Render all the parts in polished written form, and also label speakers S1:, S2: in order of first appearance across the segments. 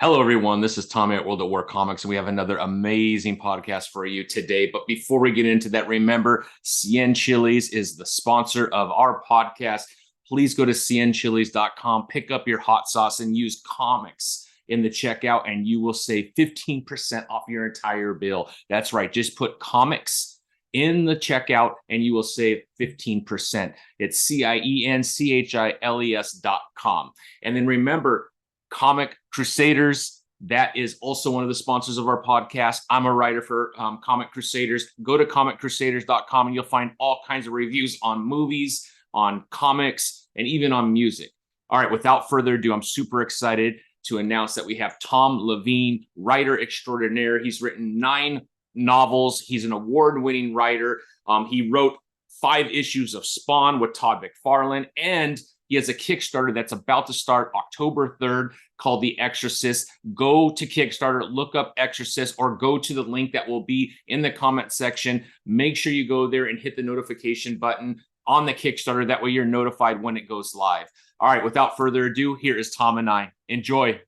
S1: Hello, everyone. This is Tommy at World at War Comics, and we have another amazing podcast for you today. But before we get into that, remember, Cien Chilies is the sponsor of our podcast. Please go to cienchilies.com, pick up your hot sauce, and use comics in the checkout, and you will save 15% off your entire bill. That's right. Just put comics in the checkout, and you will save 15%. It's cienchilies.com. And then remember, Comic Crusaders, that is also one of the sponsors of our podcast. I'm a writer for Comic Crusaders. Go to comiccrusaders.com and you'll find all kinds of reviews on movies, on comics, and even on music. All right, without further ado, I'm super excited to announce that we have Tom Leveen, writer extraordinaire. He's written 9 novels. He's an award-winning writer. He wrote 5 issues of Spawn with Todd McFarlane, and he has a Kickstarter that's about to start October 3rd called The Exorcist. Go to Kickstarter, look up Exorcist, or go to the link that will be in the comment section. Make sure you go there and hit the notification button on the Kickstarter. That way you're notified when it goes live. All right, without further ado, here is Tom and I. Enjoy.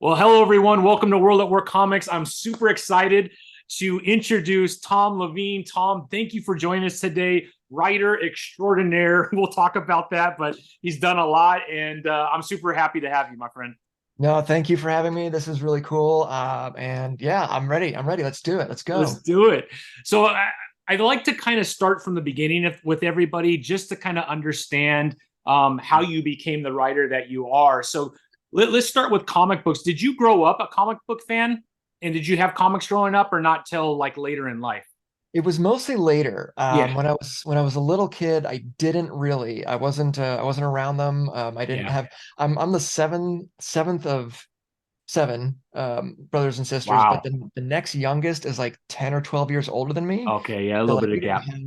S1: Well, hello, everyone. Welcome to World at War Comics. I'm super excited to introduce Tom Leveen. Tom, thank you for joining us today. Writer extraordinaire. We'll talk about that, but he's done a lot, and I'm super happy to have you, my friend.
S2: No, thank you for having me. This is really cool. And yeah, I'm ready. Let's do it. Let's go.
S1: Let's do it. So I'd like to kind of start from the beginning with everybody, just to kind of understand how you became the writer that you are. So let's start with comic books. Did you grow up a comic book fan? And did you have comics growing up, or not till like later in life?
S2: It was mostly later.
S1: Yeah.
S2: When I was a little kid, I didn't really. I wasn't around them. I didn't
S1: Yeah.
S2: have. I'm the seventh of 7 brothers and sisters, but
S1: Wow.
S2: the next youngest is like 10 or 12 years older than me.
S1: Okay. Yeah. A
S2: So
S1: little
S2: like
S1: bit
S2: we
S1: of
S2: didn't
S1: gap.
S2: have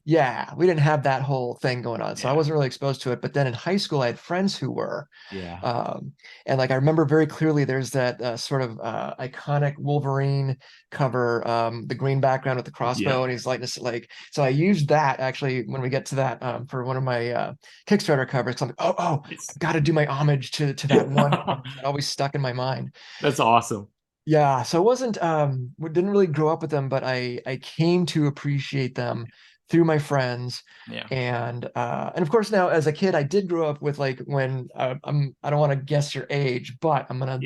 S2: Yeah, we didn't have that whole thing going on. So I
S1: Yeah.
S2: wasn't really exposed to it. But then in high school, I had friends who were.
S1: Yeah.
S2: Um, and like I remember very clearly, there's that sort of iconic Wolverine cover, the green background with the crossbow,
S1: Yeah.
S2: and he's like. So I used that actually when we get to that for one of my Kickstarter covers. I'm like, oh,
S1: It's
S2: I've got to do my homage to that one. That always stuck in my mind.
S1: That's awesome.
S2: Yeah, so it wasn't we didn't really grow up with them, but I came to appreciate them through my friends.
S1: Yeah.
S2: And of course now as a kid I did grow up with like when I don't want to guess your age, but
S1: Yeah.
S2: I'm
S1: I'm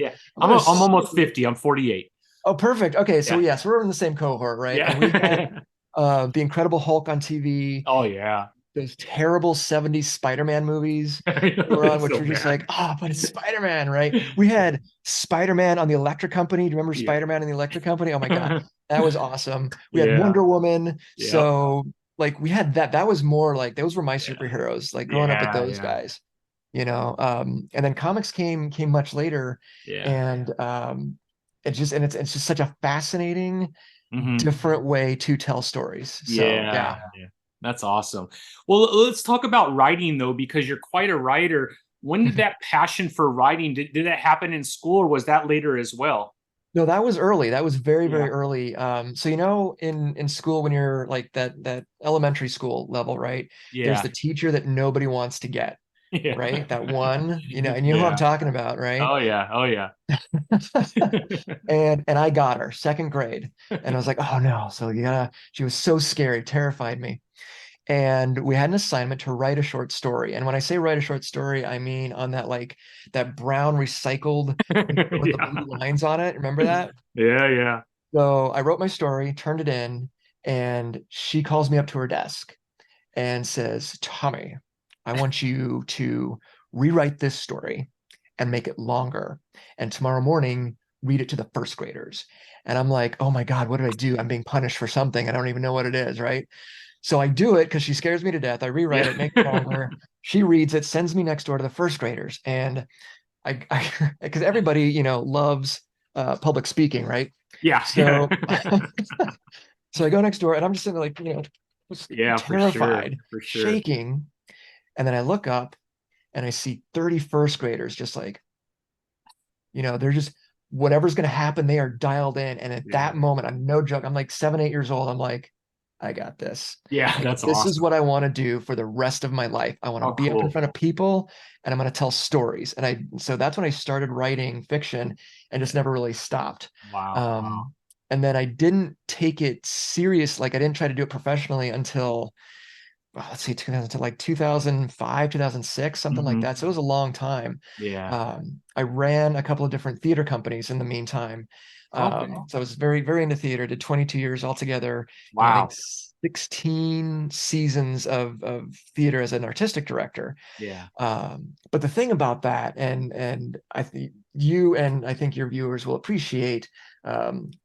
S2: gonna
S1: almost 50. I'm 48.
S2: Oh, perfect. Okay, so
S1: Yeah.
S2: yeah, so we're in the same cohort, right? And we had
S1: Yeah.
S2: the Incredible Hulk on TV,
S1: Oh yeah.
S2: those terrible 70s Spider-Man movies that were on,
S1: It's
S2: which
S1: so
S2: were just
S1: bad.
S2: like, oh, but it's Spider-Man, right? We had Spider-Man on the Electric Company. Do you remember
S1: Yeah.
S2: Spider-Man and the Electric Company? Oh my God, that was awesome. We had
S1: Yeah.
S2: Wonder Woman.
S1: Yep.
S2: So like we had that. That was more like those were my
S1: Yeah.
S2: superheroes, like growing up with
S1: Yeah.
S2: those
S1: Yeah.
S2: guys, you know. And then comics came much later,
S1: Yeah.
S2: and it's just such a fascinating,
S1: Hmm.
S2: different way to tell stories. So
S1: Yeah.
S2: yeah.
S1: Yeah. That's awesome. Well, let's talk about writing though, because you're quite a writer. When did that passion for writing, did that happen in school, or was that later as well?
S2: No, that was early. That was very,
S1: Yeah.
S2: very early. So in school when you're like that elementary school level, right? There's
S1: Yeah.
S2: the teacher that nobody wants to get,
S1: Yeah.
S2: right? That one, and you know who I'm
S1: Yeah.
S2: talking about, right?
S1: Oh yeah. Oh yeah.
S2: And I got her, second grade, and I was like, oh no. So yeah, she was so scary, terrified me. And we had an assignment to write a short story. And when I say write a short story, I mean on that like that brown recycled paper with the
S1: Yeah.
S2: blue lines on it. Remember that?
S1: Yeah. Yeah.
S2: So I wrote my story, turned it in, and she calls me up to her desk and says, Tommy, I want you to rewrite this story and make it longer. And tomorrow morning, read it to the first graders. And I'm like, oh my God, what did I do? I'm being punished for something. I don't even know what it is, right? So I do it because she scares me to death. I rewrite
S1: Yeah.
S2: it, make it longer. She reads it, sends me next door to the first graders. And because everybody, loves public speaking, right?
S1: Yeah. Yeah.
S2: So so I go next door and I'm just sitting there like, just
S1: Yeah, for sure.
S2: terrified,
S1: For sure.
S2: shaking. And then I look up and I see 31st graders just like, they're just whatever's going to happen, they are dialed in. And at that
S1: Yeah.
S2: moment, I'm no joke. I'm like 7, 8 years old. I'm like, I got this.
S1: Yeah,
S2: Like,
S1: that's
S2: this is
S1: awesome.
S2: what I want to do for the rest of my life. I want to
S1: Oh,
S2: be up in
S1: cool.
S2: front of people and I'm going to tell stories. So that's when I started writing fiction and just
S1: Yeah.
S2: never really stopped.
S1: Wow. Wow.
S2: Um, and then I didn't take it serious. Like I didn't try to do it professionally until, well, let's see, 2000 to like 2005, 2006, something like
S1: Hmm.
S2: that. So it was a long time.
S1: Yeah.
S2: I ran a couple of different theater companies in the meantime.
S1: Okay.
S2: So I was very, very into theater, did 22 years altogether, and I think
S1: Wow.
S2: 16 seasons of theater as an artistic director.
S1: Yeah.
S2: But the thing about that, and I think you and I think your viewers will appreciate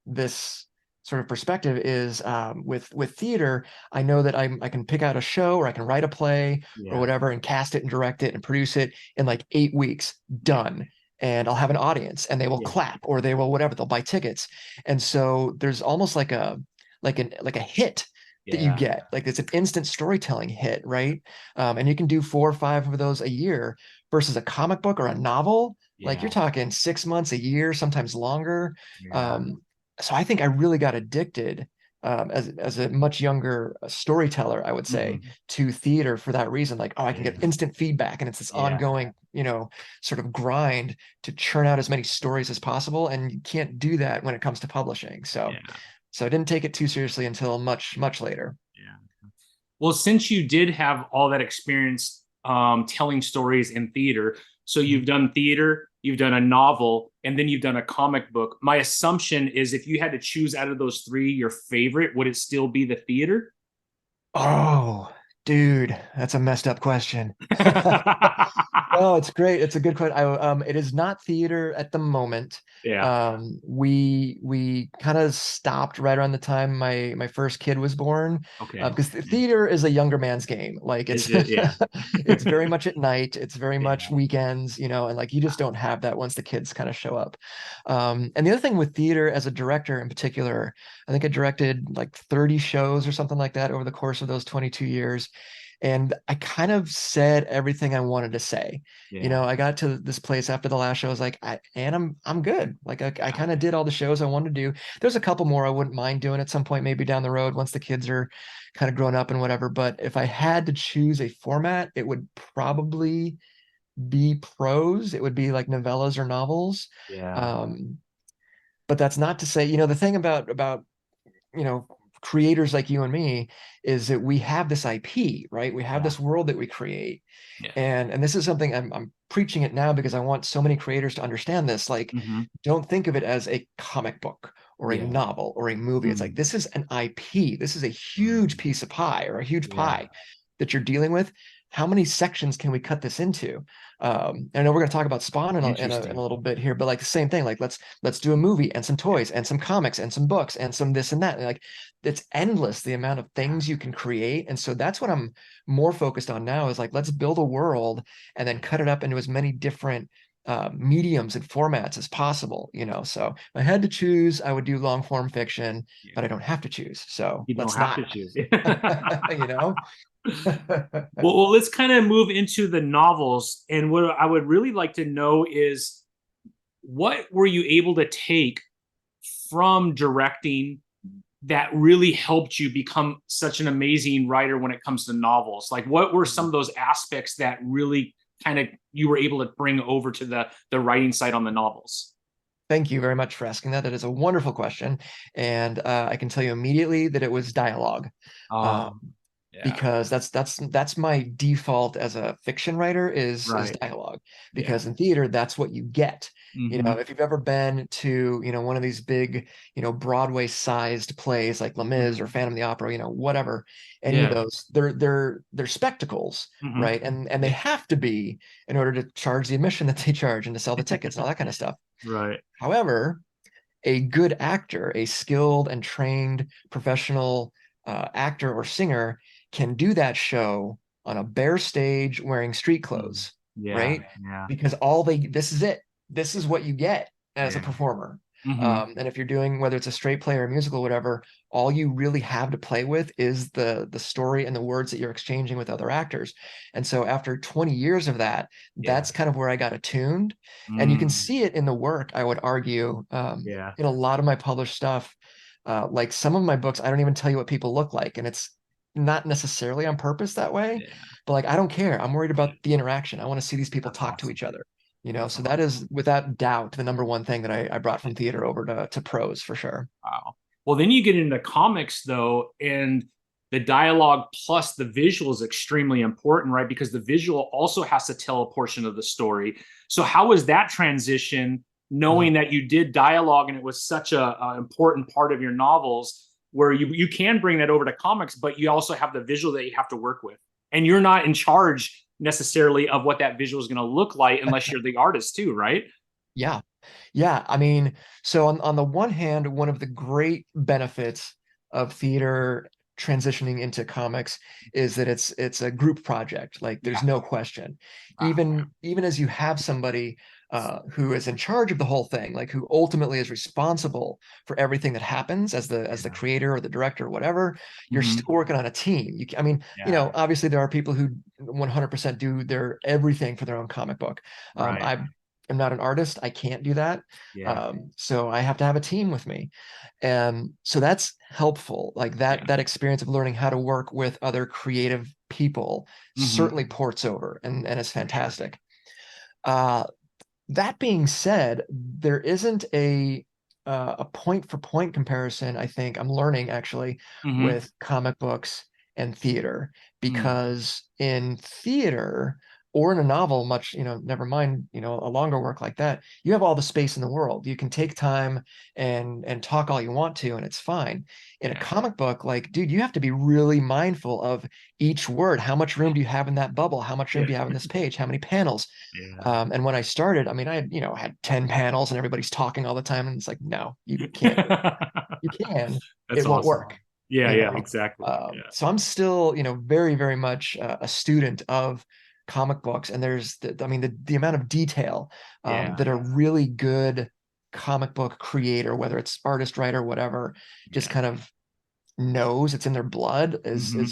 S2: this sort of perspective is with theater. I know that I can pick out a show or I can write a play or
S1: Yeah.
S2: whatever and cast it and direct it and produce it in like 8 weeks,
S1: Yeah.
S2: done. And I'll have an audience and they will
S1: Yeah.
S2: clap or they will whatever, they'll buy tickets. And so there's almost like a hit that you
S1: Yeah.
S2: get. Like it's an instant storytelling hit, right? And you can do 4 or 5 of those a year versus a comic book or a novel. Like you're
S1: Yeah.
S2: talking 6 months, a year, sometimes longer.
S1: Yeah.
S2: So I think I really got addicted as a much younger storyteller, I would say,
S1: Hmm.
S2: to theater for that reason. Like, oh, I can
S1: Yeah.
S2: get instant feedback, and it's this
S1: Yeah.
S2: ongoing, sort of grind to churn out as many stories as possible. And you can't do that when it comes to publishing. So,
S1: Yeah.
S2: so I didn't take it too seriously until much, much later.
S1: Yeah. Well, since you did have all that experience telling stories in theater, so you've done theater, you've done a novel, and then you've done a comic book. My assumption is if you had to choose out of those three, your favorite, would it still be the theater?
S2: Oh, dude, that's a messed up question. No, it's great. It's a good question. It is not theater at the moment.
S1: Yeah.
S2: We kind of stopped right around the time my first kid was born,
S1: Okay.
S2: because the
S1: Yeah.
S2: theater is a younger man's game. Like
S1: Is
S2: it's
S1: it? Yeah.
S2: it's very much at night. It's very much
S1: Yeah.
S2: weekends, and like you just don't have that once the kids kind of show up. And the other thing with theater as a director in particular, I think I directed like 30 shows or something like that over the course of those 22 years. And I kind of said everything I wanted to say.
S1: Yeah.
S2: I got to this place after the last show. I was like, I'm good. Like I kind of did all the shows I wanted to do. There's a couple more I wouldn't mind doing at some point, maybe down the road once the kids are kind of grown up and whatever. But if I had to choose a format, it would probably be prose. It would be like novellas or novels.
S1: Yeah.
S2: Um, but that's not to say, the thing about you know creators like you and me is that we have this IP, right? We have
S1: Yeah.
S2: this world that we create,
S1: Yeah.
S2: and this is something I'm preaching it now because I want so many creators to understand this. Like,
S1: Hmm.
S2: don't think of it as a comic book or a
S1: Yeah.
S2: novel or a movie. It's like
S1: Mm.
S2: this is an IP. This is a huge
S1: Mm.
S2: piece of pie or a huge
S1: Yeah.
S2: pie that you're dealing with. How many sections can we cut this into? I know we're going to talk about Spawn in a
S1: Interesting.
S2: little bit here, but like the same thing. Like let's do a movie and some
S1: Yeah.
S2: toys and some comics and some books and some this and that. And like it's endless the amount of things you can create. And so that's what I'm more focused on now is like let's build a world and then cut it up into as many different mediums and formats as possible. So if I had to choose, I would do long form fiction,
S1: Yeah.
S2: but I don't have to choose. So
S1: You don't
S2: let's
S1: have
S2: not.
S1: to choose.
S2: you know
S1: Well, let's kind of move into the novels. And what I would really like to know is what were you able to take from directing that really helped you become such an amazing writer when it comes to novels? Like, what were some of those aspects that really kind of you were able to bring over to the writing side on the novels?
S2: Thank you very much for asking that. That is a wonderful question. And I can tell you immediately that it was dialogue. Uh,
S1: Yeah.
S2: because that's my default as a fiction writer is
S1: Right.
S2: dialogue,
S1: Yeah.
S2: because in theater that's what you get.
S1: Hmm.
S2: If you've ever been to one of these big Broadway sized plays like Les Mis or
S1: Hmm.
S2: Phantom of the Opera, whatever, any of
S1: Yeah.
S2: those, they're spectacles,
S1: Hmm.
S2: right? And they have to be in order to charge the admission that they charge and to sell the tickets and all that kind of stuff.
S1: Right.
S2: However, a good actor, a skilled and trained professional actor or singer can do that show on a bare stage wearing street
S1: Mm.
S2: clothes,
S1: Yeah.
S2: right?
S1: Yeah.
S2: Because this is it. This is what you get as a
S1: Yeah.
S2: performer.
S1: Hmm.
S2: And if you're doing whether it's a straight play or a musical, whatever, all you really have to play with is the story and the words that you're exchanging with other actors. And so after 20 years of that,
S1: Yeah.
S2: that's kind of where I got attuned. And you can
S1: Mm.
S2: see it in the work, I would argue,
S1: Yeah.
S2: in a lot of my published stuff. Like some of my books, I don't even tell you what people look like, and it's not necessarily on purpose that way,
S1: Yeah.
S2: but like I don't care. I'm worried about the interaction. I want to see these people
S1: That's
S2: talk to
S1: awesome.
S2: each other.
S1: That's
S2: So that
S1: awesome.
S2: is without doubt the number one thing that I brought from theater over to prose for sure.
S1: Wow. Well, then you get into comics though, and the dialogue plus the visual is extremely important, right? Because the visual also has to tell a portion of the story. So how was that transition,
S2: Mhm.
S1: knowing that you did dialogue and it was such a important part of your novels, where you can bring that over to comics, but you also have the visual that you have to work with, and you're not in charge necessarily of what that visual is going to look like unless you're the artist too, right?
S2: Yeah. Yeah, I mean, so on the one hand, one of the great benefits of theater transitioning into comics is that it's a group project. Like there's
S1: Yeah.
S2: no question.
S1: Wow.
S2: Even as you have somebody who is in charge of the whole thing, like who ultimately is responsible for everything that happens as the
S1: Yeah.
S2: creator or the director or whatever, you're
S1: Mhm.
S2: still working on a team. I mean,
S1: Yeah.
S2: obviously there are people who 100% do their everything for their own comic book.
S1: Right.
S2: I'm not an artist. I can't do that.
S1: Yeah.
S2: So I have to have a team with me. And so that's helpful. Like
S1: Yeah.
S2: that experience of learning how to work with other creative people
S1: Hmm.
S2: certainly ports over and is
S1: For sure.
S2: fantastic. Uh, that being said, there isn't a point for point comparison, I think I'm learning actually
S1: Hmm.
S2: with comic books and theater,
S1: Mm.
S2: because in theater or in a novel, much, never mind, a longer work like that, you have all the space in the world. You can take time and talk all you want to, and it's fine. In a
S1: Yeah.
S2: comic book, like, dude, you have to be really mindful of each word. How much room do you have in that bubble? How much room
S1: Yeah.
S2: do you have in this page? How many panels?
S1: Yeah.
S2: And when I started, I mean, I had, had 10 panels and everybody's talking all the time. And it's like, no, you can't do it. You can,
S1: That's
S2: it won't
S1: awesome.
S2: work,
S1: Yeah.
S2: you
S1: Yeah.
S2: know?
S1: Exactly. Yeah.
S2: So I'm still, very, very much a student of comic books. And I mean, the amount of detail
S1: Yeah.
S2: that a really good comic book creator, whether it's artist, writer, whatever, just
S1: Yeah.
S2: kind of knows, it's in their blood, is
S1: Hmm.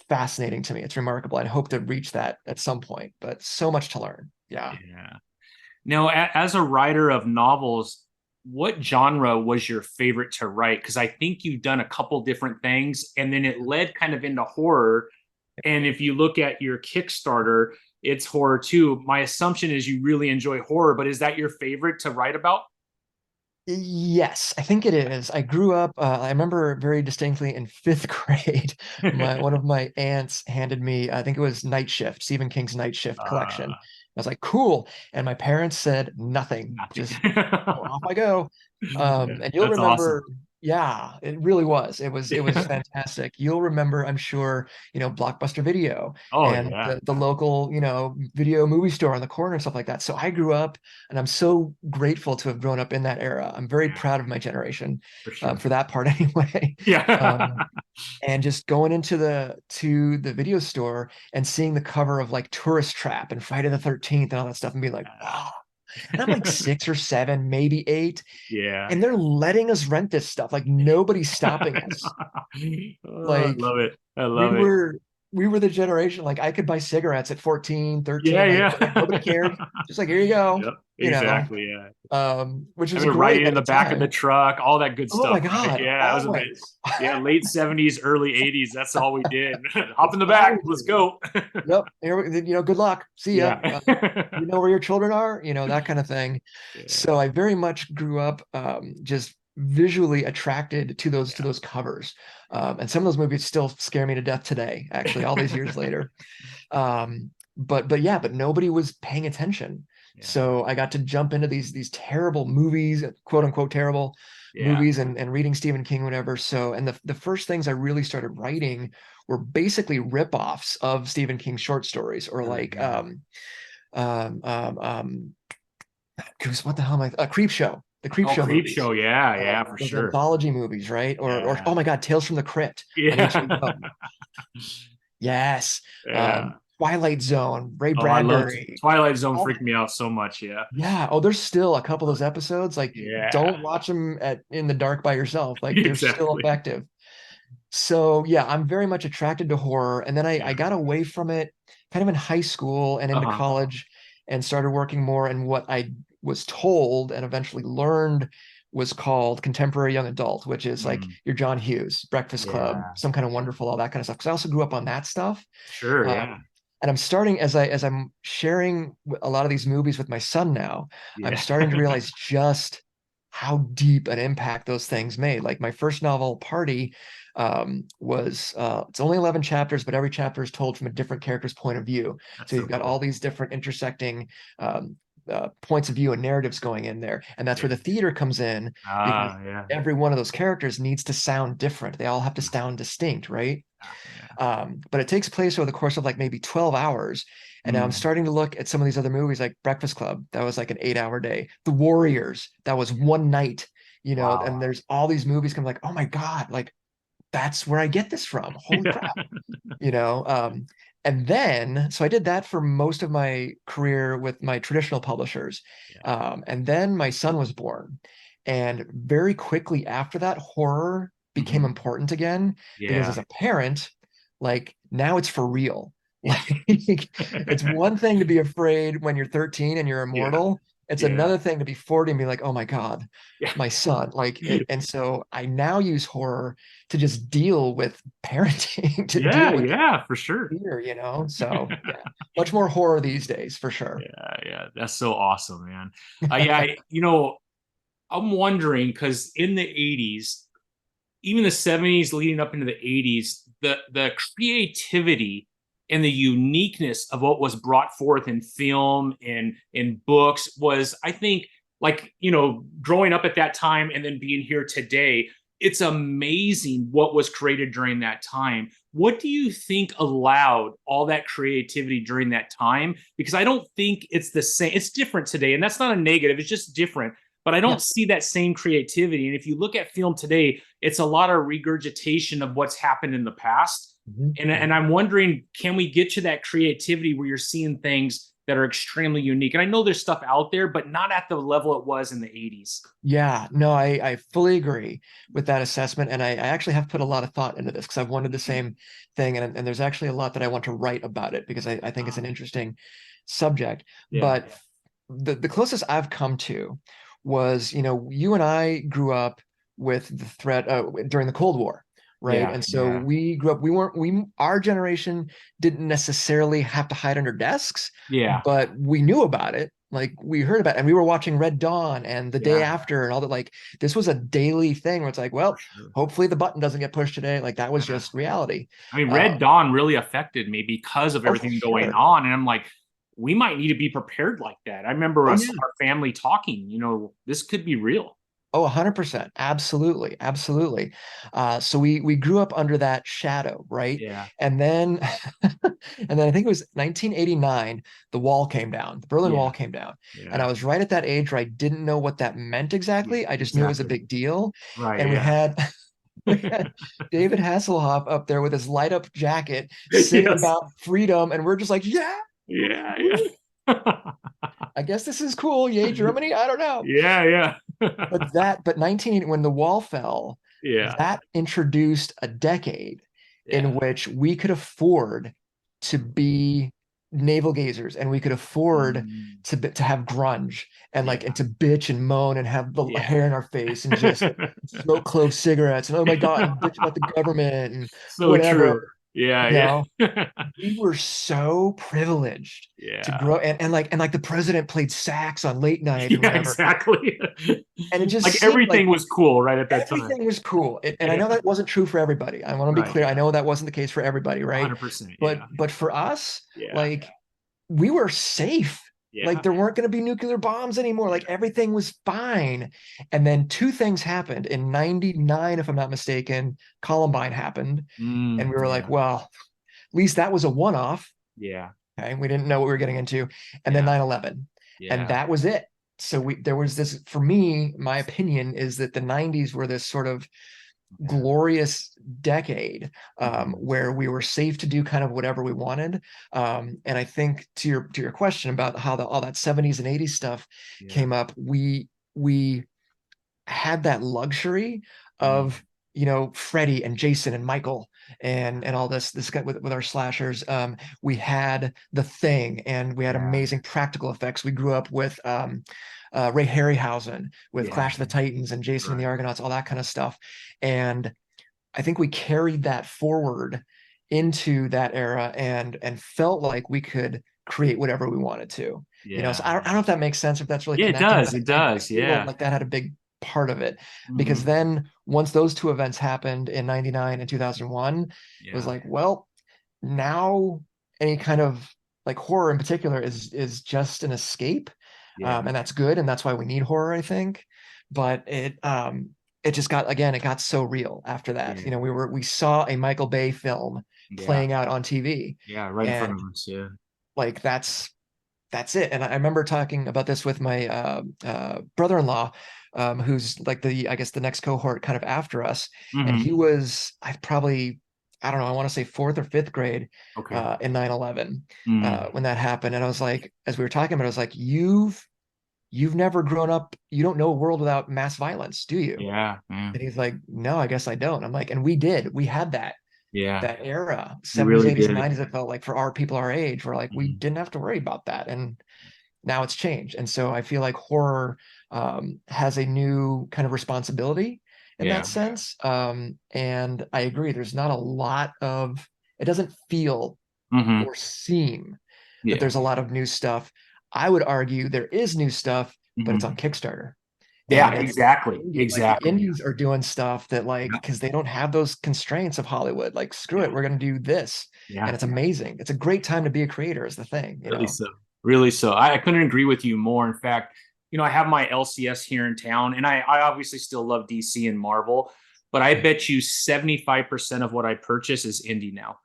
S2: fascinating to me. It's remarkable. I hope to reach that at some point, but so much to learn. Yeah.
S1: Yeah. Now, as a writer of novels, what genre was your favorite to write? Because I think you've done a couple different things, and then it led kind of into horror. And if you look at your Kickstarter, it's horror too. My assumption is you really enjoy horror, but is that your favorite to write about?
S2: Yes, I think it is. I grew up, I remember very distinctly in fifth grade, one of my aunts handed me, I think it was Night Shift, Stephen King's Night Shift collection.
S1: uh,
S2: I was like, cool. And my parents said nothing,
S1: Nothing.
S2: just off I go.
S1: Yeah,
S2: And you'll
S1: that's awesome.
S2: remember, yeah, it really was. It was fantastic. You'll remember, I'm sure, Blockbuster Video
S1: Oh
S2: and
S1: yeah.
S2: the local, video movie store on the corner and stuff like that. So I grew up, and I'm so grateful to have grown up in that era. I'm very
S1: Yeah,
S2: proud of my generation,
S1: for sure.
S2: for that part anyway.
S1: Yeah.
S2: Um, and just going into the video store and seeing the cover of like Tourist Trap and Friday the 13th and all that stuff and being like, wow. And I'm like 6 or 7, maybe 8,
S1: Yeah.
S2: and they're letting us rent this stuff. Like nobody's stopping us.
S1: Oh, I
S2: Like
S1: love it. I
S2: we
S1: love it.
S2: were we were the generation, like I could buy cigarettes at 14,
S1: Yeah,
S2: 13, like
S1: yeah.
S2: nobody cared. Just like, here you go,
S1: Yep,
S2: you know.
S1: exactly. Yeah.
S2: Which
S1: I
S2: is
S1: mean,
S2: great
S1: riding in
S2: at
S1: the
S2: the
S1: back of the
S2: time.
S1: truck, all that good
S2: Oh my
S1: stuff, right?
S2: God,
S1: Yeah, it was a bit,
S2: always.
S1: yeah, late 70s, early 80s. That's all we did. Hop
S2: That's
S1: in the
S2: all
S1: back.
S2: we
S1: Let's
S2: do.
S1: go.
S2: Yep. Good luck. See ya.
S1: Yeah.
S2: You know where your children are, that kind of thing.
S1: Yeah.
S2: So I very much grew up just visually attracted to
S1: Yeah.
S2: those covers. And some of those movies still scare me to death today, actually, all these years later. But nobody was paying attention.
S1: Yeah.
S2: So I got to jump into these terrible movies, quote unquote terrible
S1: Yeah.
S2: movies, and reading Stephen King, whatever. So, and the first things I really started writing were basically rip-offs of Stephen King short stories, or
S1: Sure.
S2: like
S1: Yeah.
S2: um um um goose, what the hell am I, Creep Show, the Creep
S1: Oh,
S2: Show
S1: Creep
S2: movies,
S1: Show. Yeah. Yeah, for
S2: those
S1: sure.
S2: anthology movies, right? Or
S1: Yeah.
S2: oh my God, Tales from the Crypt on
S1: Yeah.
S2: HBO. Yes.
S1: Yeah.
S2: Twilight Zone, Ray
S1: Oh, I loved
S2: Bradbury.
S1: Twilight Zone,
S2: All
S1: freaked me out so much. Yeah.
S2: Yeah. Oh, there's still a couple of those episodes. Like,
S1: Yeah.
S2: don't watch them in the dark by yourself. Like, they're still
S1: Exactly.
S2: effective. So yeah, I'm very much attracted to horror. And then I
S1: Yeah.
S2: got away from it kind of in high school and into
S1: Uh-huh.
S2: college, and started working more in what I was told and eventually learned was called Contemporary Young Adult, which is like
S1: Mm,
S2: your John Hughes, Breakfast Club,
S1: yeah.
S2: Some Kind of Wonderful, all that kind of stuff. Because I also grew up on that stuff.
S1: Sure.
S2: Um,
S1: Yeah.
S2: and I'm starting as I'm sharing a lot of these movies with my son now, I'm
S1: Yeah.
S2: starting to realize just how deep an impact those things made. Like my first novel, Party, was it's only 11 chapters, but every chapter is told from a different character's point of view.
S1: That's
S2: So
S1: so
S2: you've got
S1: cool.
S2: all these different intersecting points of view and narratives going in there. And that's where
S1: Yeah.
S2: the theater comes in, because
S1: Yeah.
S2: every one of those characters needs to sound different. They all have to sound distinct, right?
S1: Yeah.
S2: But it takes place over the course of like maybe 12 hours. And now I'm
S1: Mm,
S2: starting to look at some of these other movies like Breakfast Club. That was like an 8-hour day. The Warriors, that was one night,
S1: wow.
S2: and there's all these movies come like, oh my God, like that's where I get this from. Holy crap. you know and then so I did that for most of my career with my traditional publishers,
S1: Yeah.
S2: and then my son was born, and very quickly after that, horror became
S1: Mhm.
S2: important again, because
S1: Yeah.
S2: as a parent, like now it's for real.
S1: Yeah.
S2: Like it's one thing to be afraid when you're 13 and you're
S1: Yeah.
S2: immortal. It's
S1: Yeah.
S2: another thing to be 40 and be like, oh my God,
S1: Yeah.
S2: my son, like it. And so I now use horror to just deal with parenting, to deal
S1: Yeah.
S2: with
S1: Yeah. For sure.
S2: fear. So yeah, much more horror these days for sure.
S1: Yeah. Yeah. That's so awesome, man. Yeah. I'm wondering because in the 80s, even the 70s leading up into the 80s, the creativity and the uniqueness of what was brought forth in film and in books was, I think, like, growing up at that time and then being here today, it's amazing what was created during that time. What do you think allowed all that creativity during that time? Because I don't think it's the same. It's different today, and that's not a negative. It's just different. But I
S2: Yeah.
S1: don't see that same creativity. And if you look at film today, it's a lot of regurgitation of what's happened in the past.
S2: Mhm,
S1: And
S2: mhm.
S1: I'm wondering, can we get to that creativity where you're seeing things that are extremely unique? And I know there's stuff out there, but not at the level it was in the 80s.
S2: Yeah, no, I fully agree with that assessment. And I actually have put a lot of thought into this because I've wanted the same thing. And there's actually a lot that I want to write about it because I think it's an interesting subject.
S1: Yeah.
S2: But the closest I've come to was, you and I grew up with the threat during the Cold War, right?
S1: Yeah.
S2: And so
S1: Yeah.
S2: we grew up, our generation didn't necessarily have to hide under desks,
S1: Yeah.
S2: but we knew about it. Like we heard about it, and we were watching Red Dawn and The Day
S1: Yeah.
S2: After and all that. Like this was a daily thing where it's like,
S1: For
S2: well,
S1: sure.
S2: hopefully the button doesn't get pushed today. Like that was
S1: Yeah.
S2: just reality.
S1: I mean,
S2: Uh,
S1: Red Dawn really affected me because of
S2: oh, for
S1: everything going
S2: sure.
S1: on. And I'm like, we might need to be prepared like that. I remember
S2: Oh
S1: us,
S2: yeah.
S1: our family talking, this could be real.
S2: Oh, 100%. Absolutely. Absolutely. So we grew up under that shadow, right?
S1: Yeah.
S2: And then and then I think it was 1989, the wall came down, the Berlin
S1: Yeah.
S2: Wall came down. And I
S1: Yeah.
S2: was right at that age where I didn't know what that meant
S1: Yeah.
S2: exactly. I just knew it was a
S1: Exactly.
S2: big deal.
S1: Right.
S2: And we
S1: Yeah.
S2: had we had David Hasselhoff up there with his light up jacket singing
S1: Yes.
S2: about freedom. And we're just like, yeah,
S1: Yeah.
S2: woo,
S1: Yeah.
S2: I guess this is cool. Yay, Germany. I don't know.
S1: Yeah.
S2: But 1980, when the wall fell,
S1: Yeah.
S2: that introduced a decade in
S1: Yeah.
S2: which we could afford to be navel gazers, and we could afford
S1: Mm,
S2: to have grunge and like
S1: yeah.
S2: and to bitch and moan and have the
S1: Yeah.
S2: hair in our face and just smoke clove cigarettes and oh my God, and bitch about the government and
S1: So
S2: whatever.
S1: true. Yeah.
S2: You know,
S1: Yeah.
S2: we were so privileged to
S1: Yeah.
S2: grow, and like the president played sax on late night and
S1: Yeah,
S2: whatever.
S1: exactly.
S2: And it just
S1: Like
S2: seemed like
S1: everything was cool right at that time.
S2: everything was cool. And I
S1: Yeah.
S2: know that wasn't true for everybody. I want to be
S1: Right.
S2: clear. I
S1: Yeah.
S2: know that wasn't the case for everybody, right?
S1: 100%.
S2: But
S1: Yeah.
S2: but for us,
S1: Yeah.
S2: like we were safe. Like
S1: Yeah.
S2: there weren't going to be nuclear bombs anymore. Like
S1: Yeah.
S2: everything was fine. And then two things happened in 99, if I'm not mistaken. Columbine happened. And we were like,
S1: Yeah.
S2: well, at least that was a one-off.
S1: Yeah.
S2: Okay. We didn't know what we were getting into. And then
S1: Yeah.
S2: 9/11. And
S1: Yeah.
S2: that was it. So there was this, for me, my opinion is that the 90s were this sort of
S1: Yeah.
S2: glorious decade,
S1: Mhm.
S2: where we were safe to do kind of whatever we wanted. And I think to your question about how all that 70s and 80s stuff
S1: Yeah.
S2: came up, we had that luxury
S1: Mm.
S2: of you know, Freddy and Jason and Michael and all this guy with our slashers. We had The Thing, and we had amazing practical effects. We grew up with Ray Harryhausen with Clash of the Titans and Jason and the Argonauts, all that kind of stuff. And I think we carried that forward into that era and felt like we could create whatever we wanted to. You know, so I don't know if that makes sense, if that's really
S1: Yeah, it
S2: connecting.
S1: does. It does.
S2: I feel
S1: Yeah.
S2: like that had a big part of it, because
S1: Mhm.
S2: then once those two events happened in 99 and 2001, it was
S1: Yeah.
S2: like, well, now any kind of like horror in particular is just an escape.
S1: Yeah.
S2: And that's good, and that's why we need horror, I think. But it just got, again, it got so real after that. You
S1: Yeah.
S2: know, we saw a Michael Bay film
S1: Yeah.
S2: playing out on TV,
S1: Yeah. Right in front
S2: and
S1: of us. Yeah.
S2: like that's it. And I remember talking about this with my brother-in-law, who's like I guess the next cohort kind of after us. And
S1: Hmm.
S2: he was, I don't know, I want to say fourth or fifth grade
S1: Okay.
S2: in 9/11
S1: Mm.
S2: when that happened. And I was like, as we were talking about it, I was like, you've never grown up, you don't know a world without mass violence, do you?
S1: Yeah. Yeah.
S2: And he's like, no, I guess I don't. I'm like, and we had
S1: Yeah.
S2: that era,
S1: You
S2: 70s,
S1: really
S2: 80s, and
S1: did.
S2: 90s. It felt like for our people our age, we're like, we
S1: Mhm.
S2: didn't have to worry about that. And now it's changed. And so I feel like horror has a new kind of responsibility in that
S1: Yeah.
S2: sense. And I agree, there's not a lot of, it doesn't feel
S1: Hmm.
S2: or seem that
S1: Yeah.
S2: there's a lot of new stuff. I would argue there is new stuff, but it's on
S1: Hmm.
S2: Kickstarter.
S1: Yeah.
S2: And it's
S1: Exactly.
S2: like the
S1: Exactly.
S2: indies are doing stuff that, like,
S1: Yeah.
S2: because they don't have those constraints of Hollywood. Like, screw it,
S1: Yeah.
S2: we're gonna do this. And
S1: Yeah.
S2: it's amazing. It's a great time to be a creator, is the thing, you
S1: Really
S2: know.
S1: so. Really so. I couldn't agree with you more. In fact, I have my LCS here in town, and I obviously still love DC and Marvel, but I bet you 75% of what I purchase is indie now.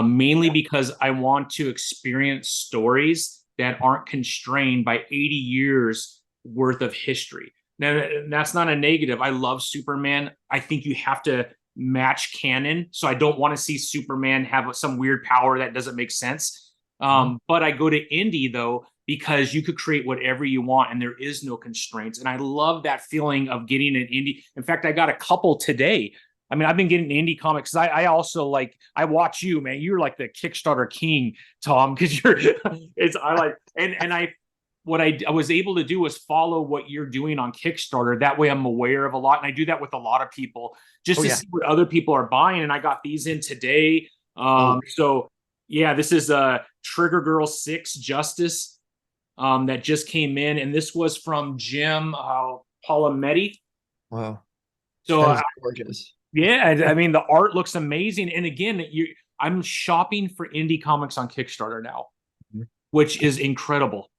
S1: Mainly because I want to experience stories that aren't constrained by 80 years worth of history. Now, that's not a negative. I love Superman. I think you have to match canon. So I don't want to see Superman have some weird power that doesn't make sense. But I go to indie though, because you could create whatever you want and there is no constraints. And I love that feeling of getting an indie. In fact, I got a couple today. I mean, I've been getting indie comics. I also like, I watch you, man. You're like the Kickstarter king, Tom, because I like, and what I was able to do was follow what you're doing on Kickstarter. That way I'm aware of a lot. And I do that with a lot of people just
S2: Oh
S1: to
S2: yeah.
S1: see what other people are buying. And I got these in today.
S2: Oh,
S1: So yeah, this is Trigger Girl 6 Justice that just came in. And this was from Jim Palometti.
S2: wow.
S1: So
S2: That is gorgeous.
S1: yeah, I mean, the art looks amazing. And again, I'm shopping for indie comics on Kickstarter now,
S2: Mhm.
S1: which is incredible.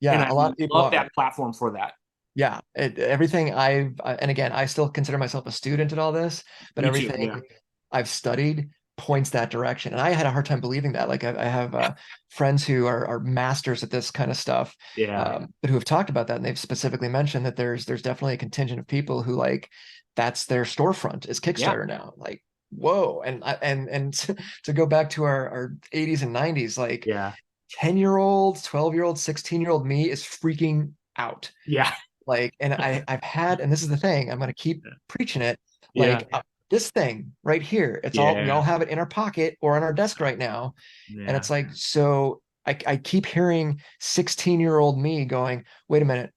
S1: And
S2: Yeah,
S1: I
S2: a lot of people
S1: love
S2: are.
S1: that platform for that.
S2: Yeah, and again, I still consider myself a student at all this, but
S1: Me too. Yeah.
S2: everything I've studied points that direction. And I had a hard time believing that. Like, I have friends who are masters at this kind of stuff,
S1: Yeah.
S2: but who have talked about that, and they've specifically mentioned that there's definitely a contingent of people who, like, that's their storefront is
S1: Yeah.
S2: Kickstarter now. Like, whoa. And to go back to our 80s and 90s, like
S1: Yeah.
S2: 10-year-old, 12-year-old, 16-year-old me is freaking out.
S1: Yeah.
S2: Like, and I've had, and this is the thing, I'm going to keep preaching it.
S1: Yeah.
S2: Like, this thing right here, we all
S1: Yeah.
S2: have it in our pocket or on our desk right now. And
S1: Yeah.
S2: it's like, so I keep hearing 16-year-old me going, wait a minute.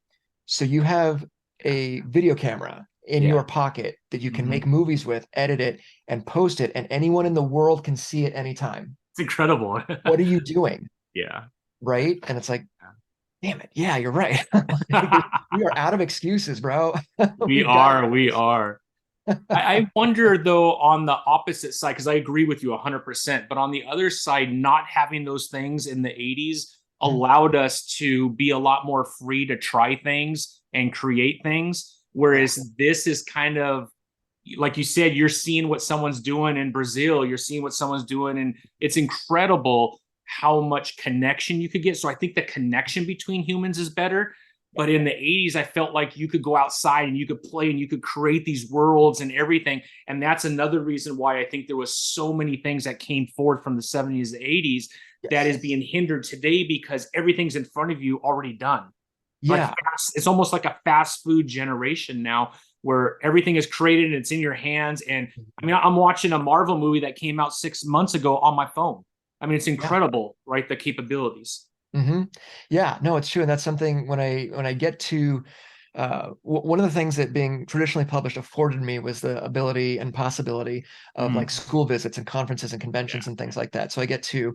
S2: So you have a video camera in
S1: Yeah.
S2: your pocket that you can
S1: Mhm.
S2: make movies with, edit it, and post it, and anyone in the world can see it anytime.
S1: It's incredible.
S2: What are you doing?
S1: Yeah.
S2: Right? And it's like, damn it. Yeah, you're right. We are out of excuses, bro.
S1: We
S2: We've got
S1: are. We are. I wonder though on the opposite side, because I agree with you 100%, but on the other side, not having those things in the 80s allowed us to be a lot more free to try things and create things.
S2: yeah,
S1: Whereas this is kind of, like you said, you're seeing what someone's doing in Brazil, you're seeing what someone's doing, and it's incredible how much connection you could get. So I think the connection between humans is better. But in the 80s, I felt like you could go outside and you could play and you could create these worlds and everything. And that's another reason why I think there was so many things that came forward from the 70s to 80s that
S2: yes.
S1: is being hindered today because everything's in front of you already done. Like
S2: Yeah.
S1: it's almost like a fast food generation now where everything is created and it's in your hands. And I mean, I'm watching a Marvel movie that came out 6 months ago on my phone. I mean, it's
S2: Yeah.
S1: incredible, right? The capabilities.
S2: Hmm. Yeah, no, it's true. And that's something when I get to one of the things that being traditionally published afforded me was the ability and possibility of like
S1: Mm,
S2: school visits and conferences and
S1: yeah,
S2: conventions and things like that. So I get to,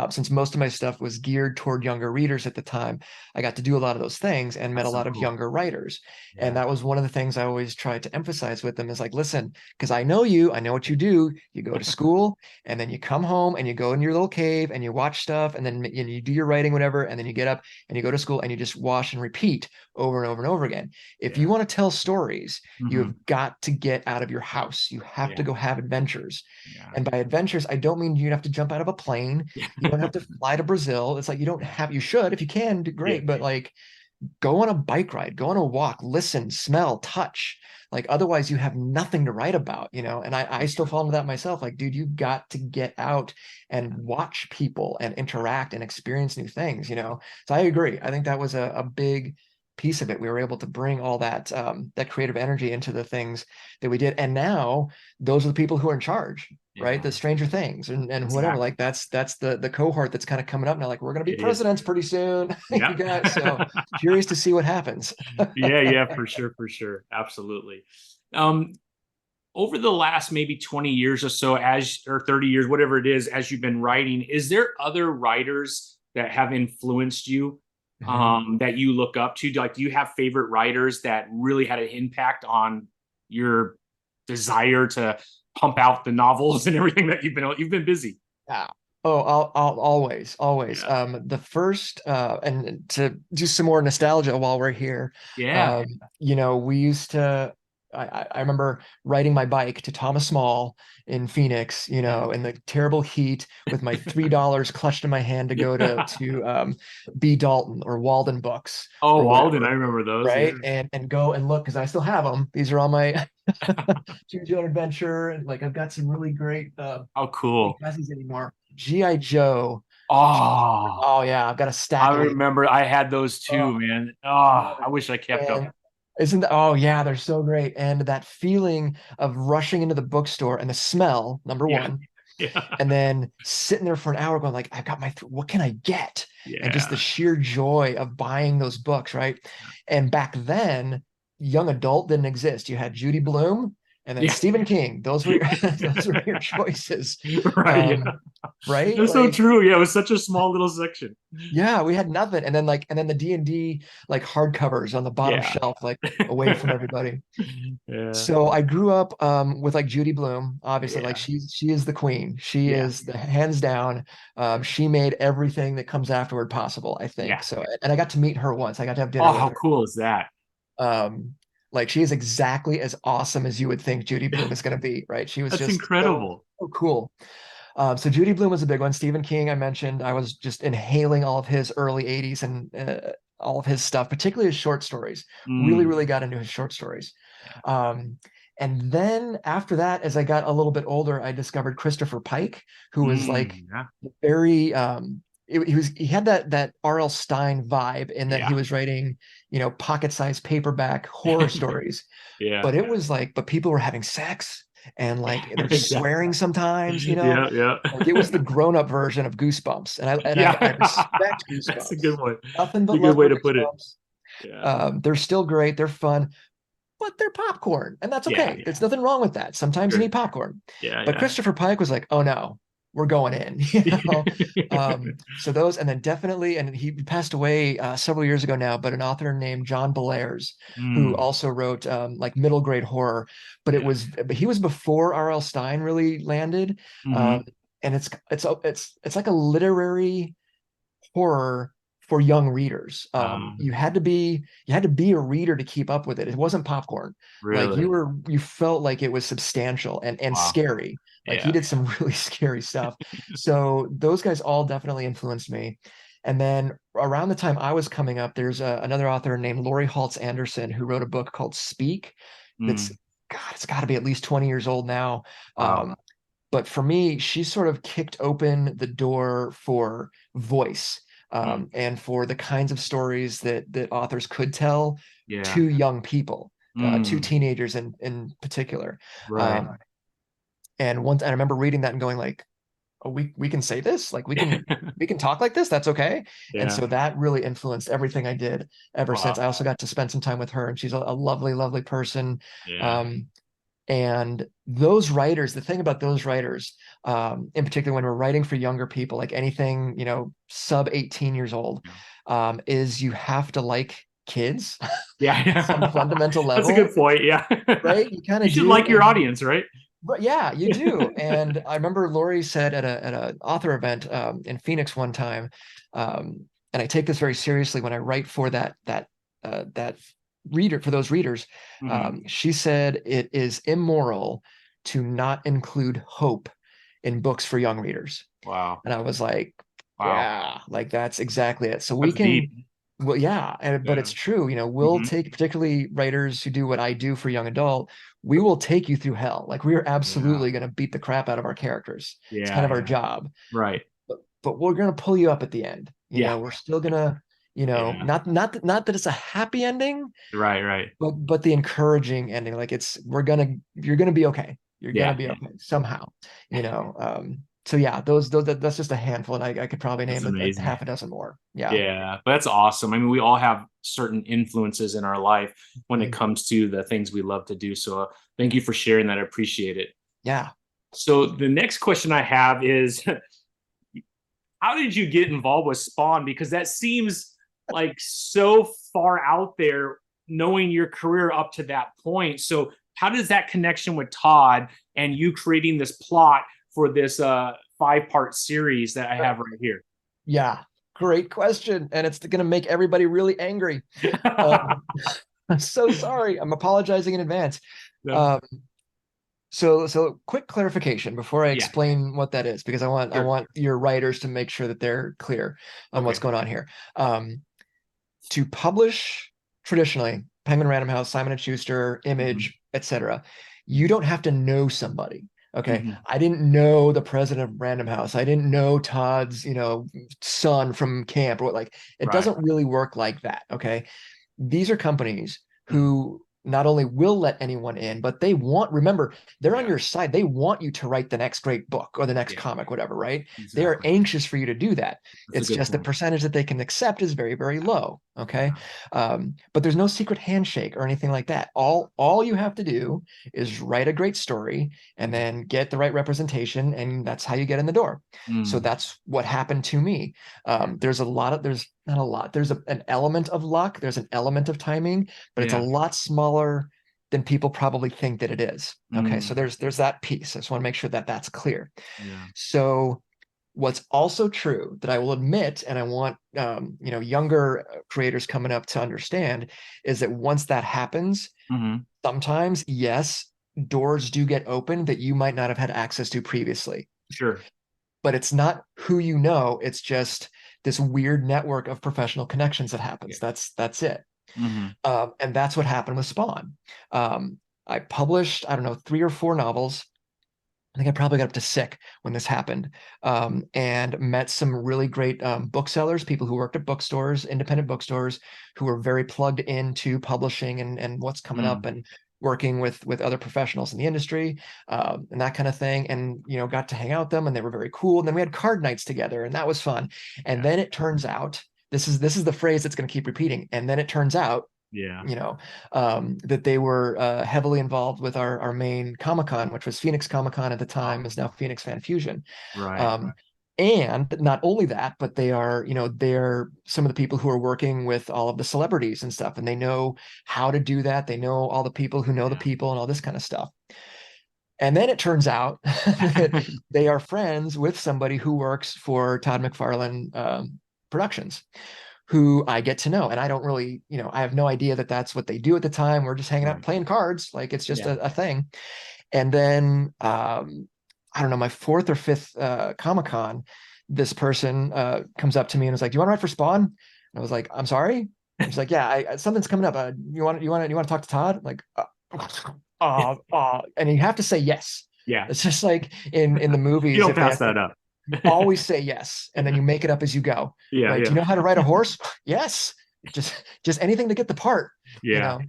S2: since most of my stuff was geared toward younger readers at the time, I got to do a lot of those things and met a
S1: that's so
S2: lot of
S1: cool.
S2: younger writers. And
S1: Yeah,
S2: that was one of the things I always tried to emphasize with them is like, listen, because I know you, I know what you do. You go to school and then you come home and you go in your little cave and you watch stuff and then you do your writing, whatever, and then you get up and you go to school and you just wash and repeat over and over and over again. If
S1: yeah,
S2: you want to tell stories, you
S1: hmm,
S2: have got to get out of your house. You have to
S1: yeah,
S2: go have adventures.
S1: yeah,
S2: And by adventures, I don't mean you have to jump out of a plane. You don't have to fly to Brazil. It's like you don't have, you should, if you can, do
S1: yeah,
S2: great. But like go on a bike ride, go on a walk, listen, smell, touch. Like otherwise you have nothing to write about, you know? And I still fall into that myself. Like, dude, you got to get out and watch people and interact and experience new things, you know? So I agree. I think that was a big piece of it. We were able to bring all that that creative energy into the things that we did. And now those are the people who are in charge, right?
S1: yeah,
S2: The Stranger Things and whatever.
S1: exactly.
S2: Like that's the cohort that's kind of coming up now. Like we're gonna be
S1: It is.
S2: presidents pretty soon. You
S1: Yeah.
S2: guys. So curious to see what happens.
S1: Yeah, yeah, for sure, for sure. Absolutely. Um, Over the last maybe 20 years or so, as or 30 years, whatever it is, as you've been writing, is there other writers that have influenced you
S2: Mhm.
S1: that you look up to? Like, do you have favorite writers that really had an impact on your desire to pump out the novels and everything that you've been busy?
S2: Yeah. Oh, I'll always.
S1: Yeah.
S2: The first, and to do some more nostalgia while we're here,
S1: Yeah.
S2: you know, we used to. I remember riding my bike to Thomas Small in Phoenix, you know, in the terrible heat with my $3 clutched in my hand to go to B. Dalton or Walden Books
S1: Oh,
S2: or
S1: Walden, I
S2: whatever,
S1: remember those. Yeah.
S2: right? And go and look because I still have them. These are all my Choose Your Own Adventure, and like I've got some really great
S1: How
S2: think
S1: cool.
S2: has these anymore. G.I. Joe.
S1: Oh,
S2: Oh yeah, I've got a
S1: I
S2: stack of these.
S1: remember I had those
S2: Oh,
S1: too, man. Oh,
S2: love
S1: I
S2: it.
S1: wish I kept them.
S2: And isn't that, oh yeah, they're so great. And that feeling of rushing into the bookstore and the smell, number
S1: Yeah.
S2: one,
S1: Yeah.
S2: and then sitting there for an hour going like, I've got what can I get? And just the
S1: Yeah.
S2: sheer joy of buying those books, right? And back then, young adult didn't exist. You had Judy Blume and then
S1: Yeah.
S2: Stephen King. Those were those were your choices.
S1: Right. Yeah.
S2: Right?
S1: That's so
S2: Like
S1: true. Yeah. It was such a small little section.
S2: yeah, we had nothing. And then the D&D like hardcovers on the bottom
S1: Yeah.
S2: shelf, like away from everybody.
S1: Yeah.
S2: So I grew up with like Judy Blume, obviously, like
S1: Yeah.
S2: she is the queen. She
S1: Yeah.
S2: is the hands down. She made everything that comes afterward possible, I think.
S1: Yeah.
S2: So and I got to meet her once. I got to have dinner
S1: Oh,
S2: with
S1: how
S2: her.
S1: cool is that?
S2: Um, like she is exactly as awesome as you would think Judy Blume is going to be, right? She was
S1: That's
S2: just so,
S1: incredible.
S2: so cool. So Judy Blume was a big one. Stephen King, I mentioned, I was just inhaling all of his early 80s and all of his stuff, particularly his short stories. Really,
S1: Mm.
S2: really got into his short stories.
S1: Yeah.
S2: Um, and then after that, as I got a little bit older, I discovered Christopher Pike, who was like
S1: Mm. Yeah.
S2: very he had that R.L. Stein vibe in that he
S1: Yeah.
S2: was writing, you know, pocket-sized paperback horror stories,
S1: Yeah.
S2: but it was like, but people were having sex and like they're
S1: Exactly.
S2: swearing sometimes, you know,
S1: Yeah. Yeah.
S2: like it was the grown-up version of Goosebumps, and I
S1: Yeah.
S2: respect
S1: That's a good
S2: Goosebumps.
S1: one.
S2: Nothing
S1: It's a
S2: but
S1: good
S2: love
S1: way
S2: for
S1: to put it.
S2: Goosebumps.
S1: Yeah.
S2: They're still great, they're fun, but they're popcorn, and that's
S1: Yeah.
S2: okay. There's
S1: Yeah.
S2: nothing wrong with that. Sometimes you
S1: Sure.
S2: need popcorn,
S1: Yeah.
S2: but
S1: Yeah.
S2: Christopher Pike was like, "Oh no, we're going in," you know. So those, and then definitely, and he passed away several years ago now, but an author named John Belair's, who
S1: Mm.
S2: also wrote like middle grade horror, but
S1: Yeah.
S2: but he was before R.L. Stein really landed, um,
S1: Hmm.
S2: and it's like a literary horror for young readers. You had to be a reader to keep up with it. It wasn't popcorn. Like
S1: Really?
S2: you felt like it was substantial and
S1: Wow.
S2: scary. Like he
S1: Yeah.
S2: did some really scary stuff. So those guys all definitely influenced me. And then around the time I was coming up, there's another author named Lori Haltz Anderson who wrote a book called Speak. That's
S1: Mm.
S2: God, it's got to be at least 20 years old now.
S1: Wow.
S2: But for me, she sort of kicked open the door for voice,
S1: Mm.
S2: and for the kinds of stories that authors could tell
S1: Yeah.
S2: to young people. two
S1: Mm,
S2: teenagers in particular.
S1: right.
S2: And once, and I remember reading that and going like, oh, we can say this, like we can talk like this, that's okay. And
S1: Yeah.
S2: so that really influenced everything I did ever since.
S1: Wow.
S2: I also got to spend some time with her, and she's a lovely, lovely person.
S1: Yeah.
S2: Um, and those writers, the thing about those writers, in particular when we're writing for younger people, like anything, you know, sub 18 years old,
S1: Yeah.
S2: is you have to like kids at some
S1: Yeah.
S2: fundamental
S1: That's a good
S2: level,
S1: point. Yeah.
S2: right? You kind
S1: You
S2: of
S1: should
S2: do.
S1: like your
S2: And
S1: audience, right?
S2: but yeah, you do. And I remember Lori said at a author event in Phoenix one time, and I take this very seriously when I write for that reader, for those readers.
S1: Hmm.
S2: She said it is immoral to not include hope in books for young readers.
S1: Wow.
S2: And I was like,
S1: Wow.
S2: yeah, like that's exactly it. So we
S1: That's deep.
S2: can, well, yeah, but
S1: Yeah.
S2: it's true. You know, we'll
S1: Hmm.
S2: take, particularly writers who do what I do for young adult, we will take you through hell. Like we are
S1: Yeah.
S2: absolutely going to beat the crap out of our characters. It's kind
S1: Yeah.
S2: of our
S1: Yeah.
S2: job,
S1: Right.
S2: but we're going to pull you up at the end. You
S1: Yeah.
S2: know, we're still going to, you know,
S1: Yeah.
S2: not that it's a happy ending,
S1: Right. Right.
S2: but the encouraging ending. Like you're gonna be okay. You're gonna
S1: Yeah.
S2: be
S1: Yeah.
S2: okay somehow, you know. So yeah, those that's just a handful, and I could probably
S1: That's
S2: name a
S1: amazing.
S2: half a dozen more. Yeah.
S1: Yeah, but that's awesome. I mean, we all have certain influences in our life when it
S2: Mhm.
S1: comes to the things we love to do. So thank you for sharing that. I appreciate it.
S2: Yeah.
S1: So the next question I have is how did you get involved with Spawn? Because that seems like so far out there, knowing your career up to that point. So how does that connection with Todd and you creating this plot for this 5-part series that I have right here?
S2: Yeah. Great question, and it's gonna make everybody really angry. Um, I'm so sorry. I'm apologizing in advance.
S1: No.
S2: Um, so quick clarification before I
S1: Yeah,
S2: explain what that is, because I
S1: sure.
S2: want your writers to make sure that they're clear on what's
S1: Okay.
S2: going on here. To publish traditionally, Penguin Random House, Simon and Schuster,
S1: Mhm.
S2: Image, etc., you don't have to know somebody. Okay,
S1: Mhm.
S2: I didn't know the president of Random House. I didn't know Todd's, you know, son from camp, or what. Like, it
S1: Right.
S2: doesn't really work like that. Okay, these are companies
S1: Mhm.
S2: who not only will let anyone in, but they want, remember, they're on
S1: Yeah.
S2: your side. They want you to write the next great book or the next
S1: Yeah.
S2: comic, whatever, right? They are
S1: Exactly.
S2: anxious for you to do that.
S1: That's a
S2: It's
S1: good
S2: just the
S1: point.
S2: percentage that they can accept is very, very low. Okay.
S1: Yeah.
S2: But there's no secret handshake or anything like that. All you have to do is write a great story and
S1: Mhm.
S2: then get the right representation, and that's how you get in the door. So
S1: Mm.
S2: that's what happened to me.
S1: Yeah.
S2: There's not a lot. There's an element of luck. There's an element of timing, but it's a
S1: Yeah.
S2: lot smaller than people probably think that it is. Okay, so
S1: Mm.
S2: there's that piece. I just want to make sure that that's clear.
S1: Yeah.
S2: So what's also true that I will admit, and I want you know, younger creators coming up to understand, is that once that happens,
S1: Hmm.
S2: sometimes yes, doors do get open that you might not have had access to previously.
S1: Sure.
S2: But it's not who you know, it's just this weird network of professional connections that
S1: Yeah.
S2: happens. That's it.
S1: Hmm.
S2: And that's what happened with Spawn. I published, I don't know, 3 or 4 novels. I think I probably got up to sick when this happened, and met some really great booksellers, people who worked at bookstores, independent bookstores, who were very plugged into publishing and what's coming up,
S1: Mm.
S2: and working with other professionals in the industry, and that kind of thing. And you know, got to hang out with them, and they were very cool. And then we had card nights together, and that was fun. And
S1: Yeah.
S2: then it turns out, this is the phrase that's going to keep repeating. And then it turns out,
S1: Yeah.
S2: you know, that they were heavily involved with our main Comic-Con, which was Phoenix Comic-Con at the
S1: Wow.
S2: time, is now Phoenix Fan Fusion.
S1: Right.
S2: Um, and not only that, but they are, you know, they're some of the people who are working with all of the celebrities and stuff, and they know how to do that. They know all the people who know the people and all this kind of stuff. And then it turns out that
S1: Yeah.
S2: they are friends with somebody who works for Todd McFarlane Productions, who I get to know. And I don't really, you know, I have no idea that that's what they do at the time. We're just hanging out
S1: Right.
S2: playing cards. Like it's just
S1: Yeah.
S2: a thing. And then, I don't know, my fourth or fifth Comic Con, this person comes up to me and was like, "Do you want to write for Spawn?" And I was like, "I'm sorry." And she's like, "Yeah, something's coming up. You want to talk to Todd?" I'm like, and you have to say yes.
S1: Yeah.
S2: It's just like in the
S1: You
S2: movies,
S1: don't
S2: if they
S1: pass
S2: have to,
S1: that up.
S2: you always say yes, and then you make it up as you go,
S1: Yeah.
S2: right? Do you
S1: Yeah.
S2: know how to ride a horse? Yes. Just anything to get the part, you
S1: Yeah.
S2: know.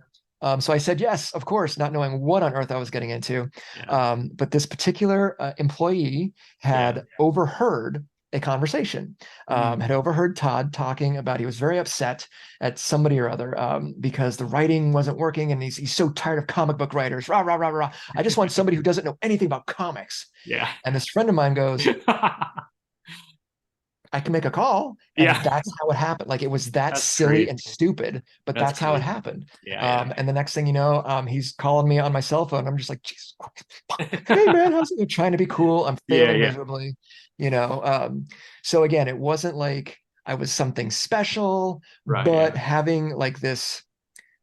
S2: So I said yes, of course, not knowing what on earth I was getting into.
S1: Yeah.
S2: But this particular employee
S1: Yeah.
S2: had overheard a conversation, had overheard Todd talking about he was very upset at somebody or other because the writing wasn't working, and he's so tired of comic book writers. Rah, rah, rah, rah. I just want somebody who doesn't know anything about comics.
S1: Yeah.
S2: And this friend of mine goes, I can make a call. And
S1: Yeah.
S2: that's how it happened. Like it was that
S1: That's
S2: silly
S1: crazy.
S2: and stupid, but
S1: That's
S2: that's how it
S1: crazy.
S2: happened.
S1: Yeah. Yeah.
S2: And the next thing you know, he's calling me on my cell phone. I'm just like, Jesus Christ. Hey man, how's it? I'm trying to be cool. I'm
S1: Yeah.
S2: failing
S1: Yeah.
S2: miserably, you know. So again, it wasn't like I was something special,
S1: Right.
S2: but
S1: Yeah.
S2: having like this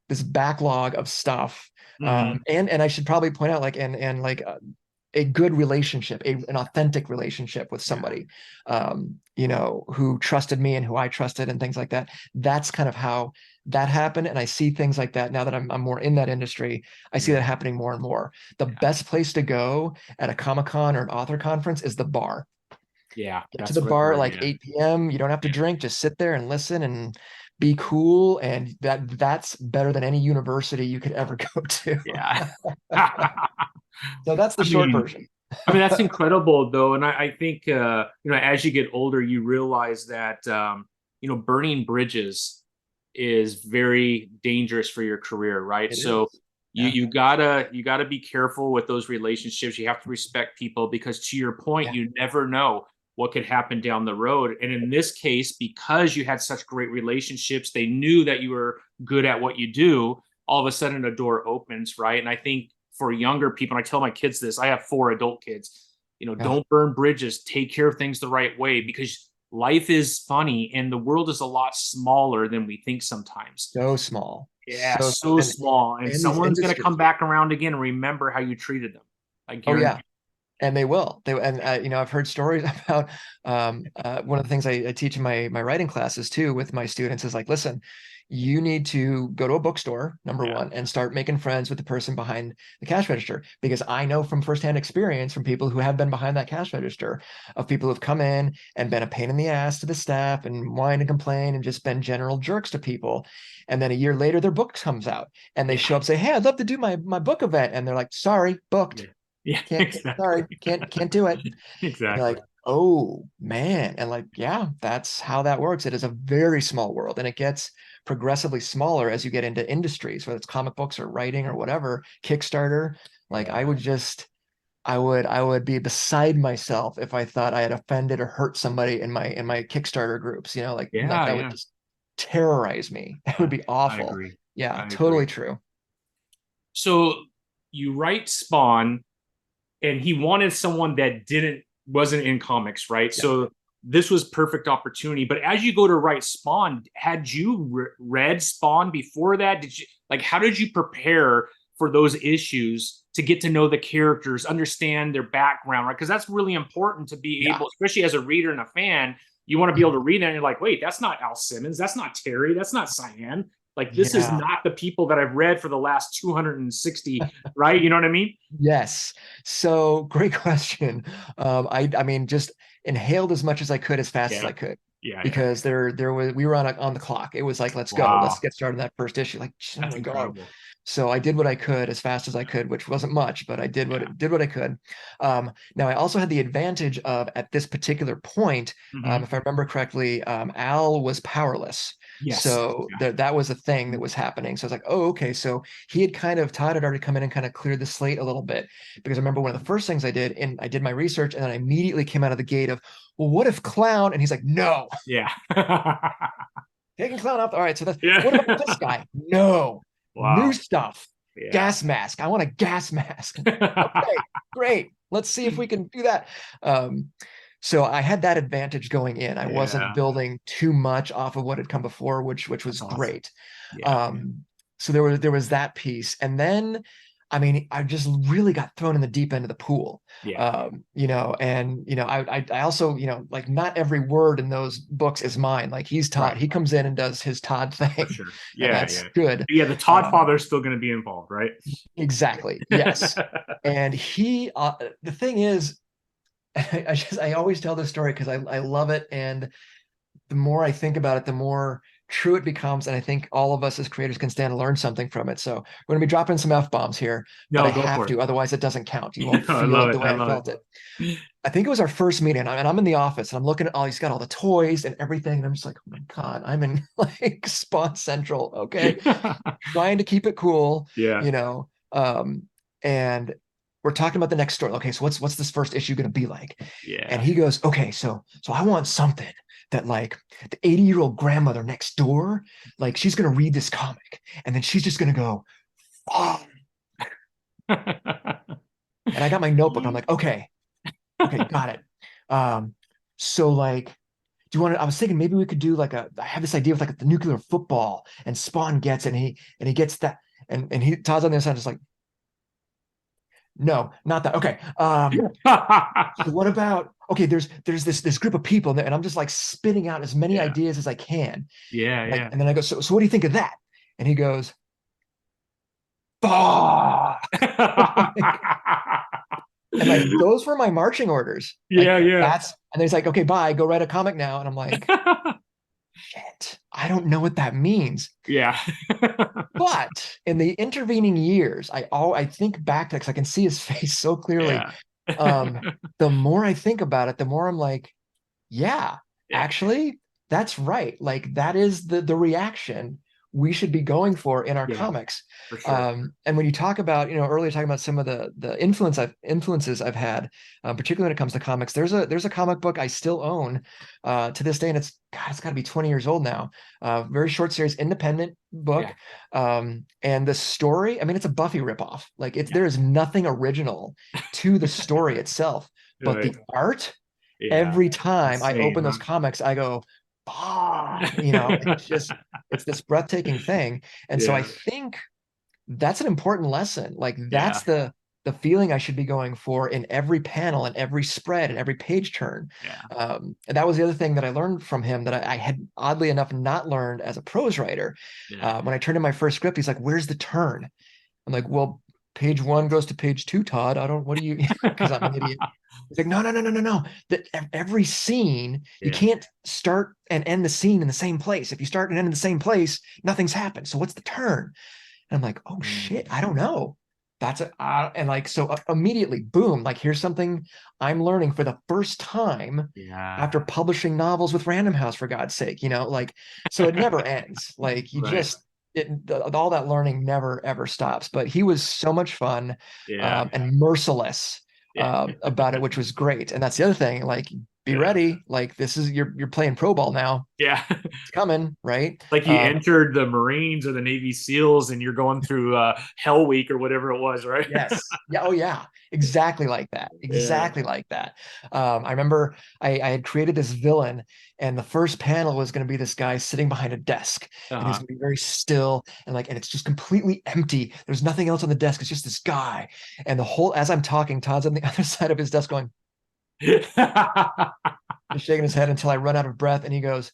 S2: backlog of stuff.
S1: Hmm.
S2: And I should probably point out, like, and like a good relationship, an authentic relationship with
S1: Yeah.
S2: somebody, you know, who trusted me and who I trusted and things like that. That's kind of how that happened. And I see things like that now that I'm more in that industry. I see
S1: Yeah.
S2: that happening more and more. The
S1: Yeah.
S2: best place to go at a Comic-Con or an author conference is the bar.
S1: Yeah.
S2: Get to
S1: That's
S2: the
S1: what I've
S2: bar at
S1: heard.
S2: like
S1: Yeah.
S2: 8 p.m. You don't have to drink, just sit there and listen and be cool. And that's better than any university you could ever go to.
S1: Yeah.
S2: So that's the
S1: I
S2: short
S1: mean,
S2: version.
S1: that's incredible though. And I think, as you get older, you realize that, burning bridges is very dangerous for your career, right?
S2: It
S1: So
S2: is.
S1: you,
S2: Yeah.
S1: you gotta be careful with those relationships. You have to respect people because to your point,
S2: Yeah.
S1: you never know what could happen down the road. And in this case, because you had such great relationships, they knew that you were good at what you do. All of a sudden, a door opens, right? And I think for younger people, and I tell my kids this, I have 4 adult kids,
S2: Yeah.
S1: don't burn bridges, take care of things the right way because life is funny and the world is a lot smaller than we think sometimes.
S2: So small.
S1: Yeah,
S2: So
S1: so small. And
S2: these
S1: someone's going to come
S2: industries.
S1: back around again and remember how you treated them. I
S2: Oh
S1: guarantee.
S2: yeah. And they will. You know, I've heard stories about one of the things I teach in my writing classes too with my students is like, listen, you need to go to a bookstore, number
S1: Yeah.
S2: one, and start making friends with the person behind the cash register. Because I know from firsthand experience from people who have been behind that cash register of people who've come in and been a pain in the ass to the staff and whine and complain and just been general jerks to people. And then a year later, their book comes out and they
S1: Yeah.
S2: show up, say, hey, I'd love to do my book event. And they're like, sorry,
S1: Yeah.
S2: booked.
S1: Yeah.
S2: Sorry,
S1: Exactly.
S2: can't do it. And you're
S1: Exactly.
S2: like, oh man. And like, yeah, that's how that works. It is a very small world and it gets progressively smaller as you get into industries, whether it's comic books or writing or whatever, Kickstarter. Like
S1: Yeah.
S2: I would be beside myself if I thought I had offended or hurt somebody in my Kickstarter groups, you know, like
S1: Yeah.
S2: that would
S1: Yeah.
S2: just terrorize me. It would be
S1: I
S2: awful.
S1: agree.
S2: Yeah,
S1: I
S2: totally
S1: agree.
S2: true.
S1: So you write Spawn, and he wanted someone that wasn't in comics, right?
S2: Yeah.
S1: So this was perfect opportunity. But as you go to write Spawn, had you read Spawn before that? Did you how did you prepare for those issues to get to know the characters, understand their background, right? Because that's really important to be
S2: Yeah.
S1: able, especially as a reader and a fan, you want to be able to read it and you're like, wait, that's not Al Simmons, that's not Terry, that's not Cyan. Like this is
S2: Yeah.
S1: not the people that I've read for the last 260, right? You know what I mean?
S2: Yes. So great question. I mean, just inhaled as much as I could as fast as
S1: Yeah.
S2: I could
S1: Yeah. Yeah.
S2: because there was we were on the clock. It was like, let's go, let's
S1: Wow.
S2: get started on that first issue. Like, oh
S1: That's
S2: my God.
S1: incredible.
S2: So I did what I could as fast as I could, which wasn't much, but I did
S1: Yeah.
S2: what I could. Now I also had the advantage of at this particular point,
S1: Mhm.
S2: if I remember correctly, Al was powerless.
S1: Yes.
S2: So
S1: Yeah.
S2: that was a thing that was happening. So I was like, oh, okay. So Todd had already come in and kind of cleared the slate a little bit. Because I remember one of the first things I did, and I did my research, and then I immediately came out of the gate of, well, what if Clown? And he's like, no,
S1: Yeah.
S2: taking Clown off. All right. So that's what about this
S1: Yeah.
S2: guy? No, new
S1: Wow.
S2: stuff.
S1: Yeah.
S2: Gas mask. I want a gas mask. Okay, great. Let's see if we can do that. So I had that advantage going in. I wasn't
S1: Yeah.
S2: building too much off of what had come before, which was
S1: That's awesome.
S2: great.
S1: Yeah.
S2: So there was that piece, and then I mean, I just really got thrown in the deep end of the pool.
S1: Yeah.
S2: And I also, like not every word in those books is mine. Like he's Todd,
S1: Right.
S2: he comes in and does his Todd
S1: For
S2: thing,
S1: sure.
S2: and
S1: Yeah.
S2: that's
S1: Yeah.
S2: good.
S1: Yeah. The Todd
S2: Um,
S1: father is still going to be involved, right?
S2: exactly, yes. And the thing is, I always tell this story because I love it, and the more I think about it, the more true it becomes. And I think all of us as creators can stand to learn something from it. So we're going to be dropping some F-bombs here, but
S1: No,
S2: I
S1: go
S2: have
S1: for it.
S2: to, otherwise it doesn't count. You won't
S1: I
S2: feel
S1: love
S2: it the
S1: it.
S2: way
S1: I
S2: I
S1: love
S2: felt it. I think it was our first meeting, and I'm in the office and I'm looking at all, he's got all the toys and everything. And I'm just like, oh my God, I'm in like Spawn Central. Okay.
S1: it.
S2: Trying to keep it cool,
S1: Yeah.
S2: you know. And we're talking about the next story. Okay, so what's this first issue going to be like? And
S1: Yeah.
S2: he goes, okay, so I want something that like the 80-year-old grandmother next door, like she's going to read this comic and then she's just going to go, oh. And I got my notebook. I'm like, okay, got it. So like, do you want to? I was thinking maybe we could do like I have this idea of like the nuclear football, and Spawn gets it, and he gets that, and he Todd's on the other side, just like, no, not that. Okay. So what about, okay, there's this group of people, and I'm just like spitting out as many
S1: Yeah.
S2: ideas as I can.
S1: Yeah.
S2: Like,
S1: Yeah.
S2: and then I go, so what do you think of that? And he goes, fuck. And like those were my marching orders. Like
S1: Yeah. Yeah.
S2: that's, and he's like, okay, bye, go write a comic now. And I'm like, shit, I don't know what that means.
S1: Yeah.
S2: But in the intervening years, I think back to because I can see his face so clearly.
S1: Yeah.
S2: Um, the more I think about it, the more I'm like, yeah,
S1: Yeah.
S2: actually, that's right. Like that is the reaction we should be going for in our
S1: Yeah.
S2: comics.
S1: For sure.
S2: And when you talk about, earlier talking about some of the influences I've had, particularly when it comes to comics, there's a comic book I still own to this day, and it's got to be 20 years old now. Very short series, independent book.
S1: Yeah.
S2: And the story, I mean, it's a Buffy ripoff. Like
S1: Yeah.
S2: there is nothing original to the story itself, but
S1: Right.
S2: the art,
S1: Yeah.
S2: every time I
S1: Insane,
S2: open those
S1: huh?
S2: comics, I go, ah, it's this breathtaking thing. And so I
S1: Yeah.
S2: think that's an important lesson. Like
S1: Yeah.
S2: that's the feeling I should be going for in every panel and every spread and every page turn.
S1: Yeah.
S2: And that was the other thing that I learned from him that I had oddly enough not learned as a prose writer.
S1: Yeah.
S2: When I turned in my first script, he's like, "Where's the turn?" I'm like, "Well, page one goes to page two, Todd. I don't. What do you?" Because I'm an idiot. He's like, no. That every scene, you
S1: Yeah.
S2: can't start and end the scene in the same place. If you start and end in the same place, nothing's happened. So what's the turn? And I'm like, oh shit, I don't know. That's and like so immediately, boom! Like here's something I'm learning for the first time
S1: Yeah.
S2: after publishing novels with Random House, for God's sake. Like so it never ends. Like you
S1: Right.
S2: just all that learning never ever stops. But he was so much fun
S1: Yeah.
S2: and merciless
S1: Yeah.
S2: about it, which was great. And that's the other thing. Like, be
S1: Yeah.
S2: ready. Like this is you're playing pro ball now.
S1: Yeah.
S2: It's coming, right?
S1: Like you entered the Marines or the Navy SEALs and you're going through Hell Week or whatever it was, right?
S2: Yes. Yeah. Oh, yeah. Exactly like that.
S1: Yeah.
S2: Exactly like that. I remember I had created this villain, and the first panel was going to be this guy sitting behind a desk, and he's
S1: Uh-huh.
S2: going to be very still and it's just completely empty. There's nothing else on the desk. It's just this guy. And the whole, as I'm talking, Todd's on the other side of his desk going, just shaking his head until I run out of breath. And he goes,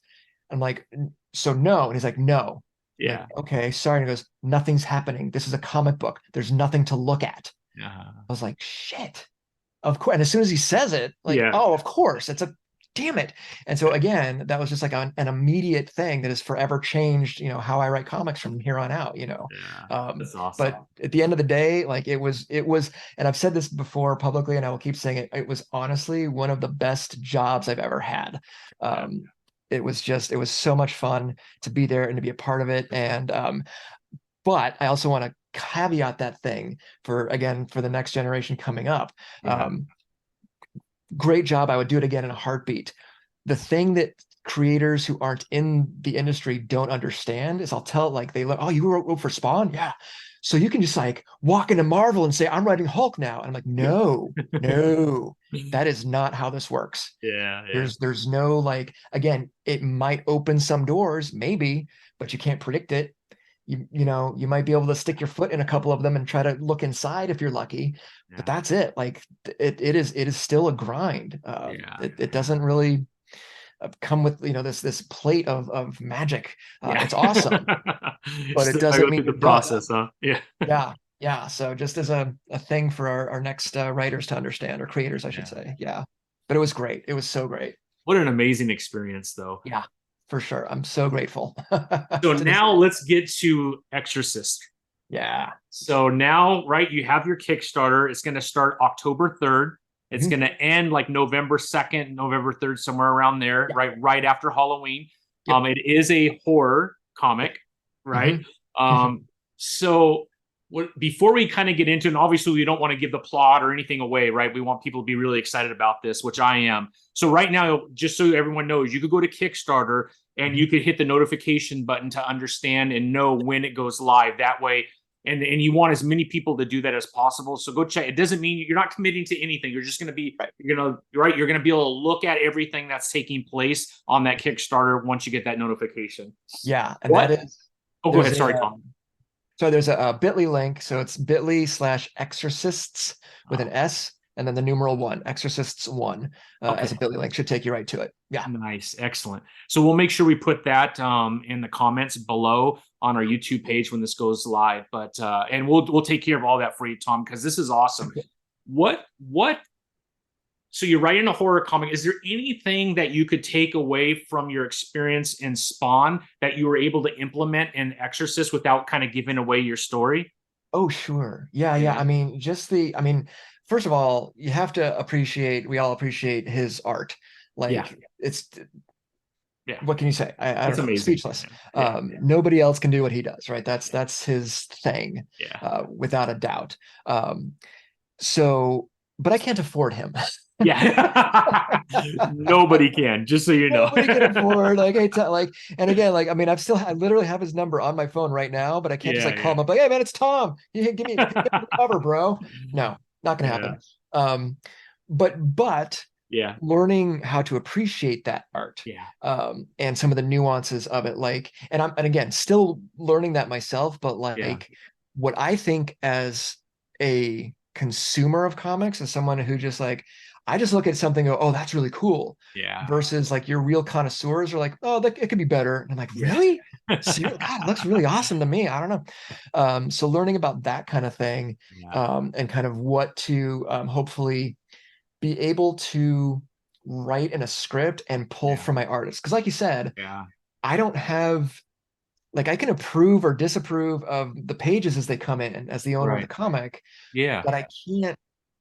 S2: I'm like, so no. And he's like, no. I'm like,
S1: Yeah.
S2: okay, sorry. And he goes, nothing's happening. This is a comic book. There's nothing to look at.
S1: Yeah.
S2: I was like, shit. Of course. And as soon as he says it, like,
S1: Yeah.
S2: oh, of course. It's a damn it. And so again, that was just like an immediate thing that has forever changed, how I write comics from here on out,
S1: Yeah. That's awesome.
S2: But at the end of the day, like it was, and I've said this before publicly, and I will keep saying it. It was honestly one of the best jobs I've ever had.
S1: Yeah.
S2: It was so much fun to be there and to be a part of it. And, but I also want to caveat that thing for the next generation coming up.
S1: Yeah.
S2: Great job. I would do it again in a heartbeat. The thing that creators who aren't in the industry don't understand is I'll tell like they look, oh, you wrote for Spawn? Yeah. So you can just like walk into Marvel and say, I'm writing Hulk now. And I'm like, no, that is not how this works.
S1: Yeah. Yeah.
S2: There's no like, again, it might open some doors, maybe, but you can't predict it. You might be able to stick your foot in a couple of them and try to look inside if you're lucky, but that's it. Like it is still a grind.
S1: Yeah.
S2: It doesn't really come with this plate of magic.
S1: Yeah.
S2: It's awesome, but it
S1: Still gotta
S2: doesn't
S1: go
S2: mean
S1: through
S2: you're
S1: the
S2: done.
S1: process, huh? Yeah.
S2: Yeah. So just as a thing for our next writers to understand, or creators, I should
S1: Yeah.
S2: say. Yeah, but it was great. It was so great.
S1: What an amazing experience, though.
S2: Yeah. for sure. I'm so grateful.
S1: So
S2: to this
S1: now
S2: day.
S1: let's get to Exorcist.
S2: Yeah.
S1: So now, right, you have your Kickstarter. It's going to start October 3rd. It's
S2: Mhm.
S1: going to end like November 2nd, November 3rd, somewhere around there,
S2: Yeah.
S1: right after Halloween.
S2: Yep.
S1: It is a horror comic, right?
S2: Mhm.
S1: Um, so before we kind of get into, and obviously we don't want to give the plot or anything away, right? We want people to be really excited about this, which I am. So right now, just so everyone knows, you could go to Kickstarter and you
S2: Mhm.
S1: could hit the notification button to understand and know when it goes live. That way, and you want as many people to do that as possible. So go check. It doesn't mean you're not committing to anything. You're just going to be,
S2: Right.
S1: you're going to be able to look at everything that's taking place on that Kickstarter once you get that notification.
S2: Yeah. And that
S1: What?
S2: is,
S1: Oh, go
S2: there's
S1: ahead. Sorry, Tom.
S2: so there's a bit.ly link. So it's bit.ly/exorcists with an
S1: Oh,
S2: S and then the numeral one, exorcists one, as a
S1: okay.
S2: bit.ly link should take you right to it. Yeah.
S1: Nice. Excellent. So we'll make sure we put that in the comments below on our YouTube page when this goes live. But and we'll take care of all that for you, Tom, because this is awesome. What so you're writing a horror comic. Is there anything that you could take away from your experience in Spawn that you were able to implement in Exorcist without kind of giving away your story?
S2: Oh, sure. Yeah, yeah.
S1: Yeah.
S2: I mean, first of all, you have to appreciate, we all appreciate his art.
S1: Yeah.
S2: Like it's,
S1: Yeah.
S2: what can you say? I don't
S1: It's
S2: know,
S1: amazing.
S2: speechless.
S1: Yeah.
S2: Nobody else can do what he does, right? That's his thing,
S1: Yeah.
S2: without a doubt. So, but I can't afford him.
S1: Yeah. Nobody can, just so you know.
S2: Nobody can afford and again, like I mean, I literally have his number on my phone right now, but I can't just
S1: Yeah,
S2: like call
S1: yeah.
S2: him up like, hey man, it's Tom. You give me the cover, bro. No, not gonna
S1: Yeah.
S2: happen. Um, but
S1: Yeah.
S2: learning how to appreciate that art,
S1: Yeah.
S2: and some of the nuances of it, like, and again, still learning that myself, but
S1: Yeah.
S2: like what I think as a consumer of comics, as someone who just like, I just look at something and go, oh, that's really cool,
S1: Yeah.
S2: versus like your real connoisseurs are like, oh, that it could be better. And I'm like,
S1: Yeah.
S2: really? Seriously? God, it looks really awesome to me. I don't know. So learning about that kind of thing,
S1: Yeah.
S2: and kind of what to, hopefully be able to write in a script and pull
S1: Yeah.
S2: from my artist. Because like you said,
S1: Yeah.
S2: I don't have, like, I can approve or disapprove of the pages as they come in as the owner of the
S1: Right.
S2: comic,
S1: Yeah.
S2: but I can't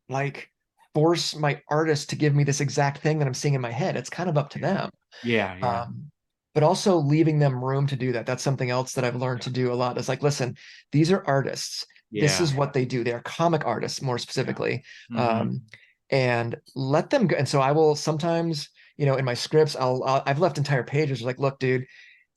S2: like force my artist to give me this exact thing that I'm seeing in my head. It's kind of up to
S1: Yeah.
S2: them.
S1: Yeah. Yeah.
S2: Um, but also leaving them room to do that. That's something else that I've learned
S1: Yeah.
S2: to do a lot. Is like, listen, these are artists. This
S1: Yeah.
S2: is what they do. They are comic artists, more
S1: Yeah.
S2: specifically.
S1: Mm-hmm.
S2: Um, and let them go. And so I will sometimes, in my scripts, I've left entire pages like, look, dude,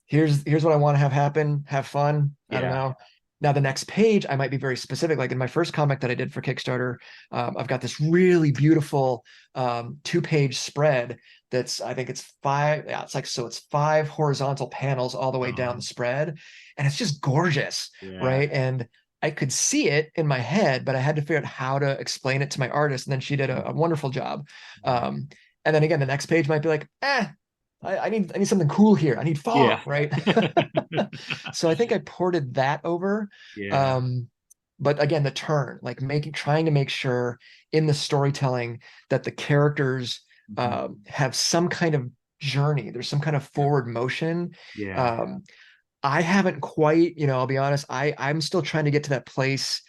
S2: here's what I want to have happen. Have fun. I don't
S1: Yeah.
S2: know. Now the next page, I might be very specific. Like in my first comic that I did for Kickstarter, I've got this really beautiful 2-page spread. I think it's five. Yeah, it's 5 horizontal panels all the way down
S1: Uh-huh.
S2: the spread, and it's just gorgeous,
S1: Yeah.
S2: right? And I could see it in my head, but I had to figure out how to explain it to my artist, and then she did a wonderful job.
S1: Right.
S2: And then again, the next page might be like, I need something cool here. I need fog,
S1: Yeah.
S2: right? So I think I ported that over.
S1: Yeah.
S2: Um, but again, the turn, like trying to make sure in the storytelling that the characters
S1: Mm-hmm.
S2: have some kind of journey. There's some kind of
S1: Yeah.
S2: forward motion.
S1: Yeah.
S2: Um, I haven't quite, I'll be honest, I'm still trying to get to that place,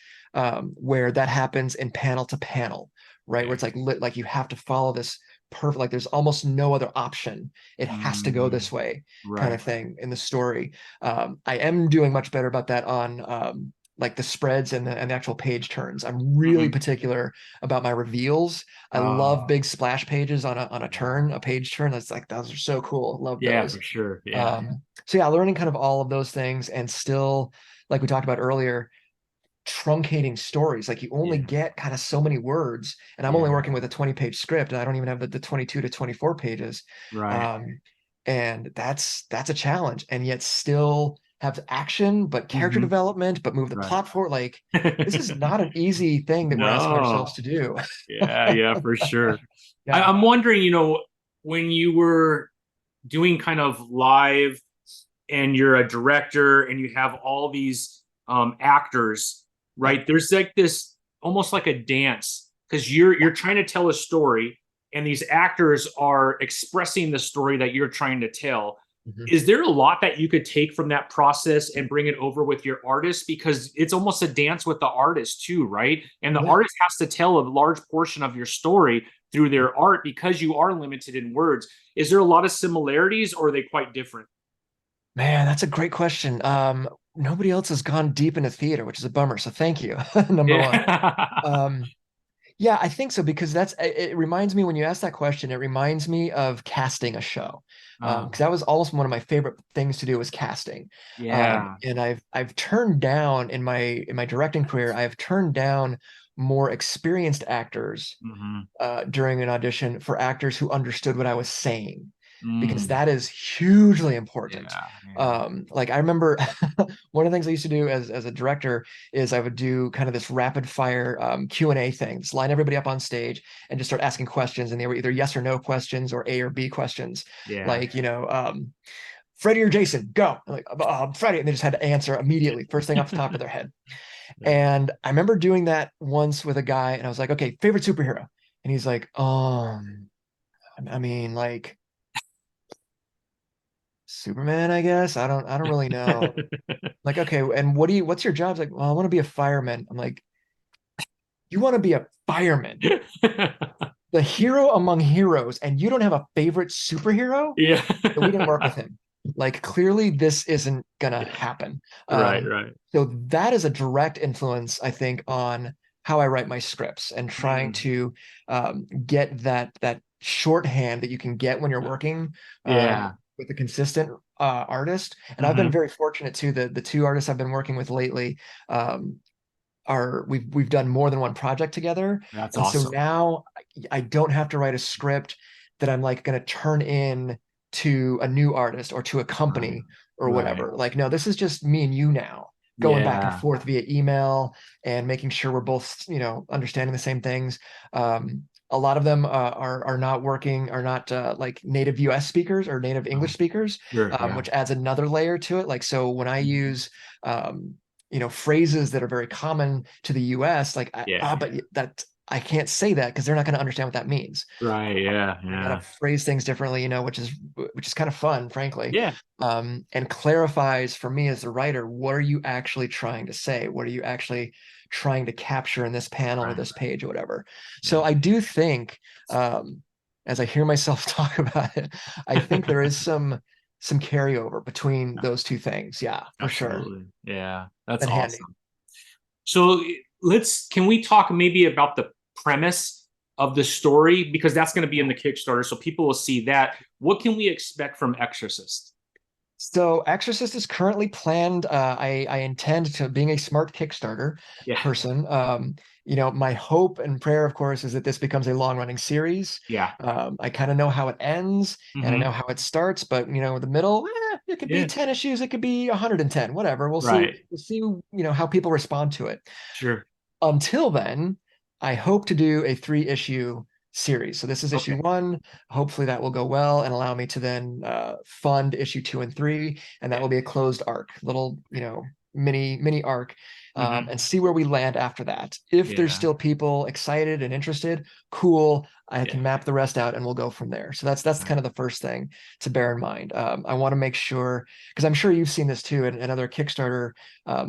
S2: where that happens in panel to panel, right? Where
S1: Okay.
S2: it's like like you have to follow this perfect, like there's almost no other option. It has to go
S1: Mm,
S2: this way, kind
S1: right.
S2: of thing in the story. I am doing much better about that on, like the spreads and the actual page turns. I'm really
S1: Mm-hmm.
S2: particular about my reveals. I love big splash pages on a page turn. That's like, those are so cool. Love
S1: Yeah,
S2: those.
S1: for sure. Yeah.
S2: So yeah, learning kind of all of those things, and still, like we talked about earlier, truncating stories. Like you only
S1: Yeah.
S2: get kind of so many words, and I'm only
S1: Yeah.
S2: working with a 20-page script, and I don't even have the 22 to 24 pages.
S1: Right.
S2: Um, and that's a challenge, and yet still have action, but character
S1: Mm-hmm.
S2: development, but move the
S1: Right.
S2: plot forward. Like this is not an easy thing that we're asking ourselves
S1: No.
S2: to do.
S1: Yeah, yeah, for sure.
S2: Yeah.
S1: I'm wondering, when you were doing kind of live and you're a director and you have all these actors,
S2: Yeah.
S1: right? There's like this almost like a dance because you're trying to tell a story and these actors are expressing the story that you're trying to tell.
S2: Mhm.
S1: Is there a lot that you could take from that process and bring it over with your artist? Because it's almost a dance with the artist too, right? And the
S2: Yeah.
S1: artist has to tell a large portion of your story through their art because you are limited in words. Is there a lot of similarities or are they quite different?
S2: Man, that's a great question. Nobody else has gone deep into theater, which is a bummer. So thank you, number one.
S1: Yeah.
S2: Um, yeah, I think so because it reminds me when you ask that question, it reminds me of casting a show. Because that was almost one of my favorite things to do was casting.
S1: Yeah.
S2: And I've turned down in my directing career, I've turned down more experienced actors
S1: Mhm.
S2: during an audition for actors who understood what I was saying, because
S1: Mm.
S2: that is hugely important.
S1: Yeah. Yeah.
S2: Like I remember one of the things I used to do as a director is I would do kind of this rapid fire Q&A thing, just line everybody up on stage and just start asking questions. And they were either yes or no questions or A or B questions.
S1: Yeah.
S2: Like, Freddie or Jason, go. I'm like, Freddie. And they just had to answer immediately, first thing off the top of their head. And I remember doing that once with a guy, and I was like, okay, favorite superhero. And he's like, I mean, like Superman, I guess. I don't really know. Like, okay, and what's your job? He's like, well, I want to be a fireman. I'm like, you want to be a fireman, the hero among heroes, and you don't have a favorite superhero?
S1: Yeah.
S2: So we didn't work with him. Like, clearly this isn't gonna
S1: Yeah.
S2: happen.
S1: Right, right.
S2: So that is a direct influence, I think, on how I write my scripts and trying
S1: Mm.
S2: to get that shorthand that you can get when you're working
S1: Yeah.
S2: with a consistent artist. And I've been
S1: Hmm.
S2: very fortunate too. The two artists I've been working with lately um, we've done more than one project together,
S1: That's
S2: and so
S1: awesome.
S2: now I don't have to write a script that I'm like going to turn in to a new artist or to a
S1: Right.
S2: company or
S1: Right.
S2: whatever. Like, no, this is just me and you now going back and
S1: Yeah.
S2: forth via email and making sure we're both, understanding the same things. A lot of them are not working, are not like native US speakers or native English
S1: Oh,
S2: speakers,
S1: sure. Yeah.
S2: which adds another layer to it. Like, so when I
S1: Mhm.
S2: use phrases that are very common to the US, like,
S1: Yeah.
S2: but that I can't say that because they're not going to understand what that means.
S1: Right. Yeah.
S2: I got to
S1: Yeah.
S2: phrase things differently, which is kind of fun, frankly,
S1: Yeah.
S2: and clarifies for me as a writer, what are you actually trying to say? What are you actually trying to capture in this panel or
S1: Right.
S2: this page or whatever? So
S1: Yeah.
S2: I do think, as I hear myself talk about it, I think there is some carryover between those two things. Yeah, for sure.
S1: Absolutely. Yeah. That's
S2: And handy.
S1: awesome. So can we talk maybe about the premise of the story? Because that's going to be in the Kickstarter. So people will see that. What can we expect from Exorcist?
S2: So Exorcist is currently planned. I intend to, being a smart Kickstarter
S1: Yeah.
S2: person. My hope and prayer, of course, is that this becomes a long-running series.
S1: Yeah.
S2: I kind of know how it ends and I know
S1: Hmm.
S2: how it starts, but the middle, it could be
S1: Yeah.
S2: 10 issues, it could be 110, whatever. We'll see.
S1: Right.
S2: We'll see, how people respond to it.
S1: Sure.
S2: Until then, I hope to do a 3-issue series. So this is issue
S1: Okay.
S2: one. Hopefully that will go well and allow me to then fund issue 2 and 3, and that
S1: Yeah.
S2: will be a closed arc, little mini arc,
S1: Hmm.
S2: and see where we land after that. If there's
S1: Yeah.
S2: still people excited and interested, cool. I
S1: Yeah.
S2: can map the rest out and we'll go from there. So that's
S1: Right.
S2: kind of the first thing to bear in mind. I want to make sure, because I'm sure you've seen this too, and other Kickstarter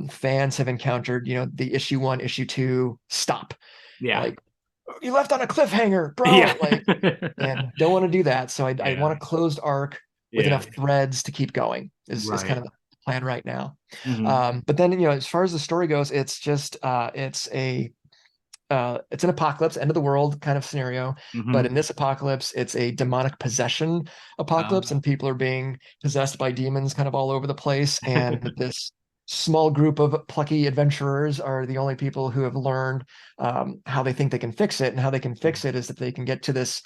S2: fans have encountered, the issue 1, issue 2 stop.
S1: Yeah.
S2: Like, you left on a cliffhanger,
S1: Yeah.
S2: bro. Like, and don't want to do that. So I
S1: Yeah.
S2: want a closed arc with
S1: Yeah.
S2: enough threads to keep going is kind
S1: Right.
S2: of the plan right now.
S1: Hmm.
S2: But then, as far as the story goes, it's just it's an apocalypse, end of the world kind of scenario. But
S1: Hmm.
S2: in this apocalypse, it's a demonic possession apocalypse, and people are being possessed by demons kind of all over the place. And this small group of plucky adventurers are the only people who have learned how they think they can fix it. And how they can fix it is that they can get to this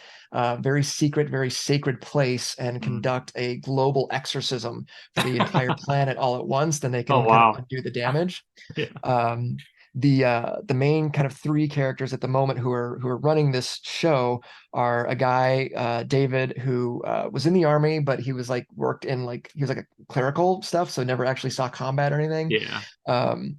S2: very secret, very sacred place and
S1: Mm.
S2: conduct a global exorcism for the entire planet all at once. Then they
S1: Oh
S2: can kind of
S1: wow.
S2: undo the damage.
S1: Yeah.
S2: Um, the main kind of 3 characters at the moment who are running this show are a guy, David, who was in the army, but he was like worked in like he was like a clerical stuff, so never actually saw combat or anything.
S1: Yeah.
S2: Um,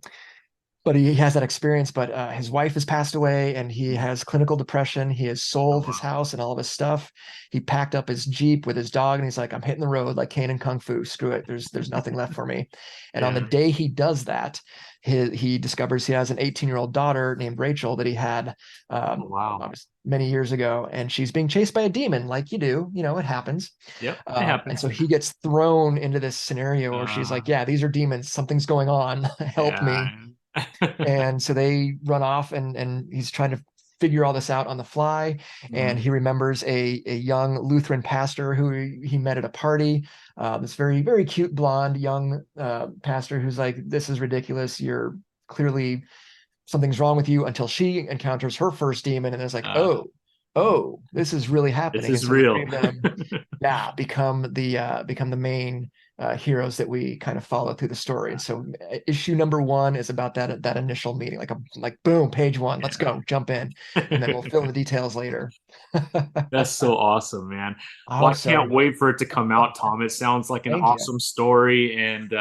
S2: but he has that experience. But his wife has passed away, and he has clinical depression. He has
S1: Oh,
S2: sold his
S1: wow.
S2: house and all of his stuff. He packed up his Jeep with his dog, and he's like, "I'm hitting the road like Kane and Kung Fu. Screw it. There's nothing left for me." And on the
S1: Yeah.
S2: day he does that, he discovers he has an 18-year-old daughter named Rachel that he had
S1: Oh, wow.
S2: many years ago, and she's being chased by a demon, like you do. It happens.
S1: Yep. It
S2: And
S1: happens.
S2: so he gets thrown into this scenario where she's
S1: Uh,
S2: like, "Yeah, these are demons. Something's going on. Help me."
S1: yeah.
S2: And so they run off, and he's trying to figure all this out on the fly. And
S1: Mhm.
S2: he remembers a young Lutheran pastor who he met at a party. This very, very cute blonde young pastor who's like, "This is ridiculous. You're clearly something's wrong with you," until she encounters her first demon and is like,
S1: Uh,
S2: oh, this is really
S1: this
S2: happening. And
S1: is
S2: so the three
S1: real.
S2: of them, yeah, become the main heroes that we kind of follow through the story. And so issue number one is about that initial meeting, like boom, page one, let's
S1: Yeah.
S2: go, jump in, and then we'll fill in the details later.
S1: That's so awesome, man.
S2: I
S1: Well,
S2: hope
S1: I
S2: so.
S1: can't wait for it to come out, Tom. It sounds like an
S2: Thank you.
S1: awesome story. And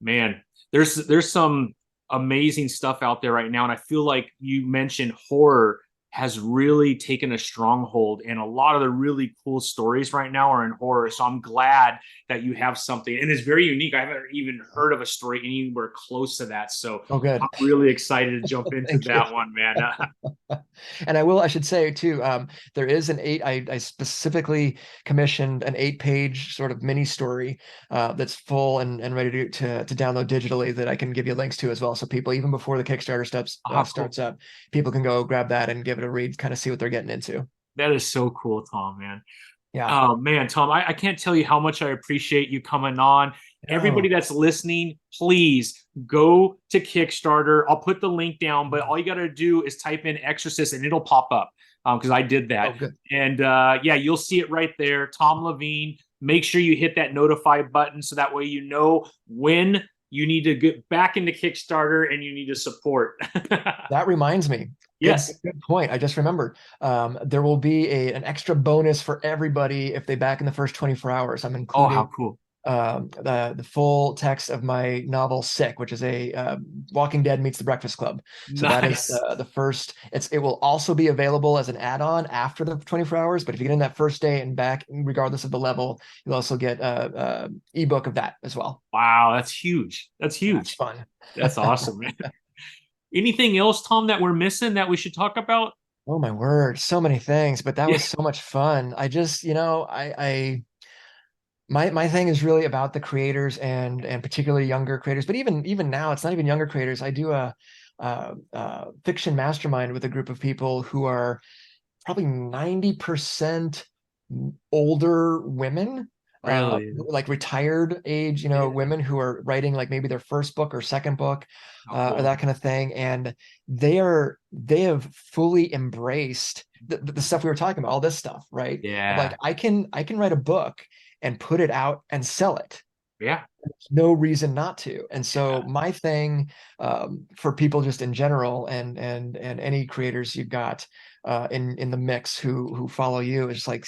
S1: man, there's some amazing stuff out there right now. And I feel like you mentioned horror has really taken a stronghold, and a lot of the really cool stories right now are in horror. So I'm glad that you have something, and it's very unique. I haven't even heard of a story anywhere close to that. So
S2: Oh, good.
S1: I'm really excited to jump into
S2: Thank you.
S1: that one, man.
S2: And I should say too, there is an I specifically commissioned an 8-page sort of mini story that's full and ready to download digitally that I can give you links to as well. So people, even before the Kickstarter
S1: Cool.
S2: starts up, people can go grab that and give it a read, kind of see what they're getting into.
S1: That is so cool, Tom, man.
S2: Yeah.
S1: Oh man, Tom, I can't tell you how much I appreciate you coming on. Everybody
S2: No.
S1: that's listening, please go to Kickstarter. I'll put the link down, but all you got to do is type in Exorcist and it'll pop up because I did
S2: Oh,
S1: that.
S2: good.
S1: And yeah, you'll see it right there. Tom Leveen. Make sure you hit that notify button so that way you know when you need to get back into Kickstarter and you need to support.
S2: That reminds me. Good,
S1: Yes.
S2: good point. I just remembered. There will be an extra bonus for everybody if they back in the first 24 hours. I'm
S1: Oh, how
S2: including
S1: cool.
S2: the full text of my novel Sick, which is a Walking Dead meets the Breakfast Club. So that is
S1: Nice.
S2: the first. It will also be available as an add-on after the 24 hours. But if you get in that first day and back, regardless of the level, you'll also get a ebook of that as well.
S1: Wow, that's huge. That's
S2: That's
S1: huge.
S2: fun.
S1: That's awesome, man. Anything else, Tom, that we're missing that we should talk about?
S2: Oh my word, so many things, but that
S1: Yeah.
S2: was so much fun. I just, I my thing is really about the creators and particularly younger creators, but even now it's not even younger creators. I do a fiction mastermind with a group of people who are probably 90% older women,
S1: Really?
S2: like retired age,
S1: Yeah.
S2: women who are writing like maybe their first book or second book,
S1: How
S2: or
S1: cool.
S2: that kind of thing. And they have fully embraced the stuff we were talking about, all this stuff, right? Of like,
S1: Yeah.
S2: I can write a book and put it out and sell it.
S1: Yeah.
S2: There's no reason not to. And so
S1: Yeah.
S2: my thing, for people just in general, and any creators you've got in the mix who follow you, is like,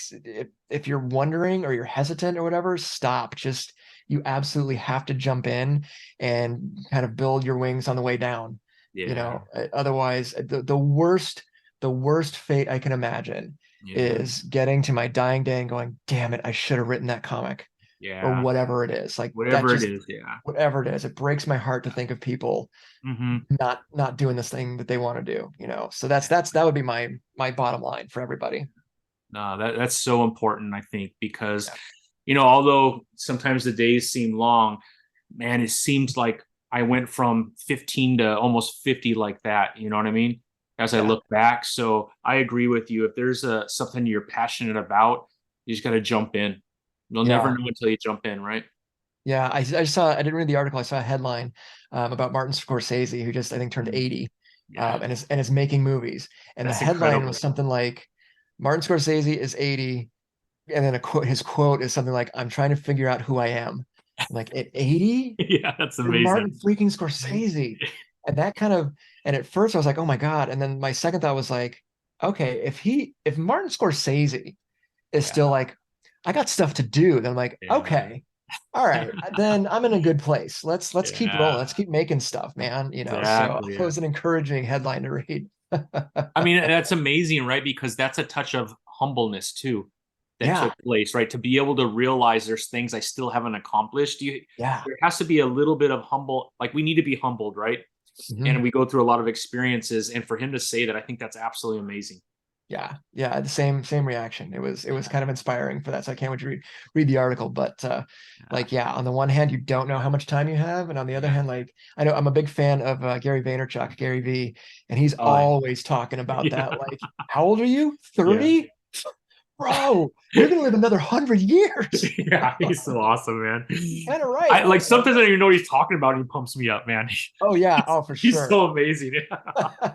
S2: if you're wondering or you're hesitant or whatever, stop. Just, you absolutely have to jump in and kind of build your wings on the way down.
S1: Yeah.
S2: Otherwise, the worst fate I can imagine
S1: Yeah.
S2: is getting to my dying day and going, damn it, I should have written that comic, or
S1: Yeah.
S2: whatever it is. Like that,
S1: Whatever it
S2: just
S1: is. Yeah.
S2: whatever it is, it breaks my heart to think of people
S1: Hmm.
S2: not doing this thing that they want to do. So that would be my bottom line for everybody.
S1: No, that's so important, I think, because
S2: Yeah.
S1: although sometimes the days seem long, man, it seems like I went from 15 to almost 50 like that. You know what I mean? As I
S2: Yeah.
S1: look back. So I agree with you. If there's something you're passionate about, you just got to jump in. You'll never
S2: Yeah.
S1: know until you jump in, right?
S2: Yeah. I didn't read the article. I saw a headline about Martin Scorsese, who just, I think, turned
S1: Mm.
S2: 80,
S1: Yeah,
S2: and is making movies. And the
S1: that's
S2: headline was
S1: incredible.
S2: something like, Martin Scorsese is 80. And then his quote is something like, I'm trying to figure out who I am. I'm like, at 80?
S1: Yeah, that's
S2: You're Martin
S1: amazing.
S2: freaking Scorsese. And that kind of, and at first I was like, oh my God. And then my second thought was like, okay, if Martin Scorsese is still
S1: Yeah,
S2: like, I got stuff to do, then I'm like,
S1: yeah,
S2: okay. all right, then I'm in a good place. Let's keep rolling. Let's
S1: Yeah,
S2: keep making stuff, man. You know, so
S1: exactly.
S2: it
S1: Yeah.
S2: was an encouraging headline to read.
S1: I mean, that's amazing, right? Because that's a touch of humbleness too that
S2: Yeah,
S1: took place, right? To be able to realize there's things I still haven't accomplished.
S2: yeah.
S1: There has to be a little bit of humble, like we need to be humbled, right?
S2: Mhm.
S1: And we go through a lot of experiences. And for him to say that, I think that's absolutely amazing.
S2: Yeah, yeah, the same reaction. It was kind of inspiring for that. So I can't wait to read the article. But
S1: Yeah.
S2: like, yeah, on the one hand, you don't know how much time you have, and on the other
S1: Yeah.
S2: hand, like, I know I'm a big fan of Gary Vaynerchuk, Gary V, and he's
S1: Oh,
S2: always talking about
S1: yeah.
S2: that. Like, how old are you?
S1: Yeah.
S2: 30? Bro, you're gonna live another 100 years.
S1: Yeah. He's so awesome, man.
S2: Kind of
S1: I
S2: right,
S1: like
S2: you know?
S1: sometimes I don't even know what he's talking about. And he pumps me up, man.
S2: Oh yeah, oh for
S1: He's
S2: sure.
S1: so amazing.
S2: I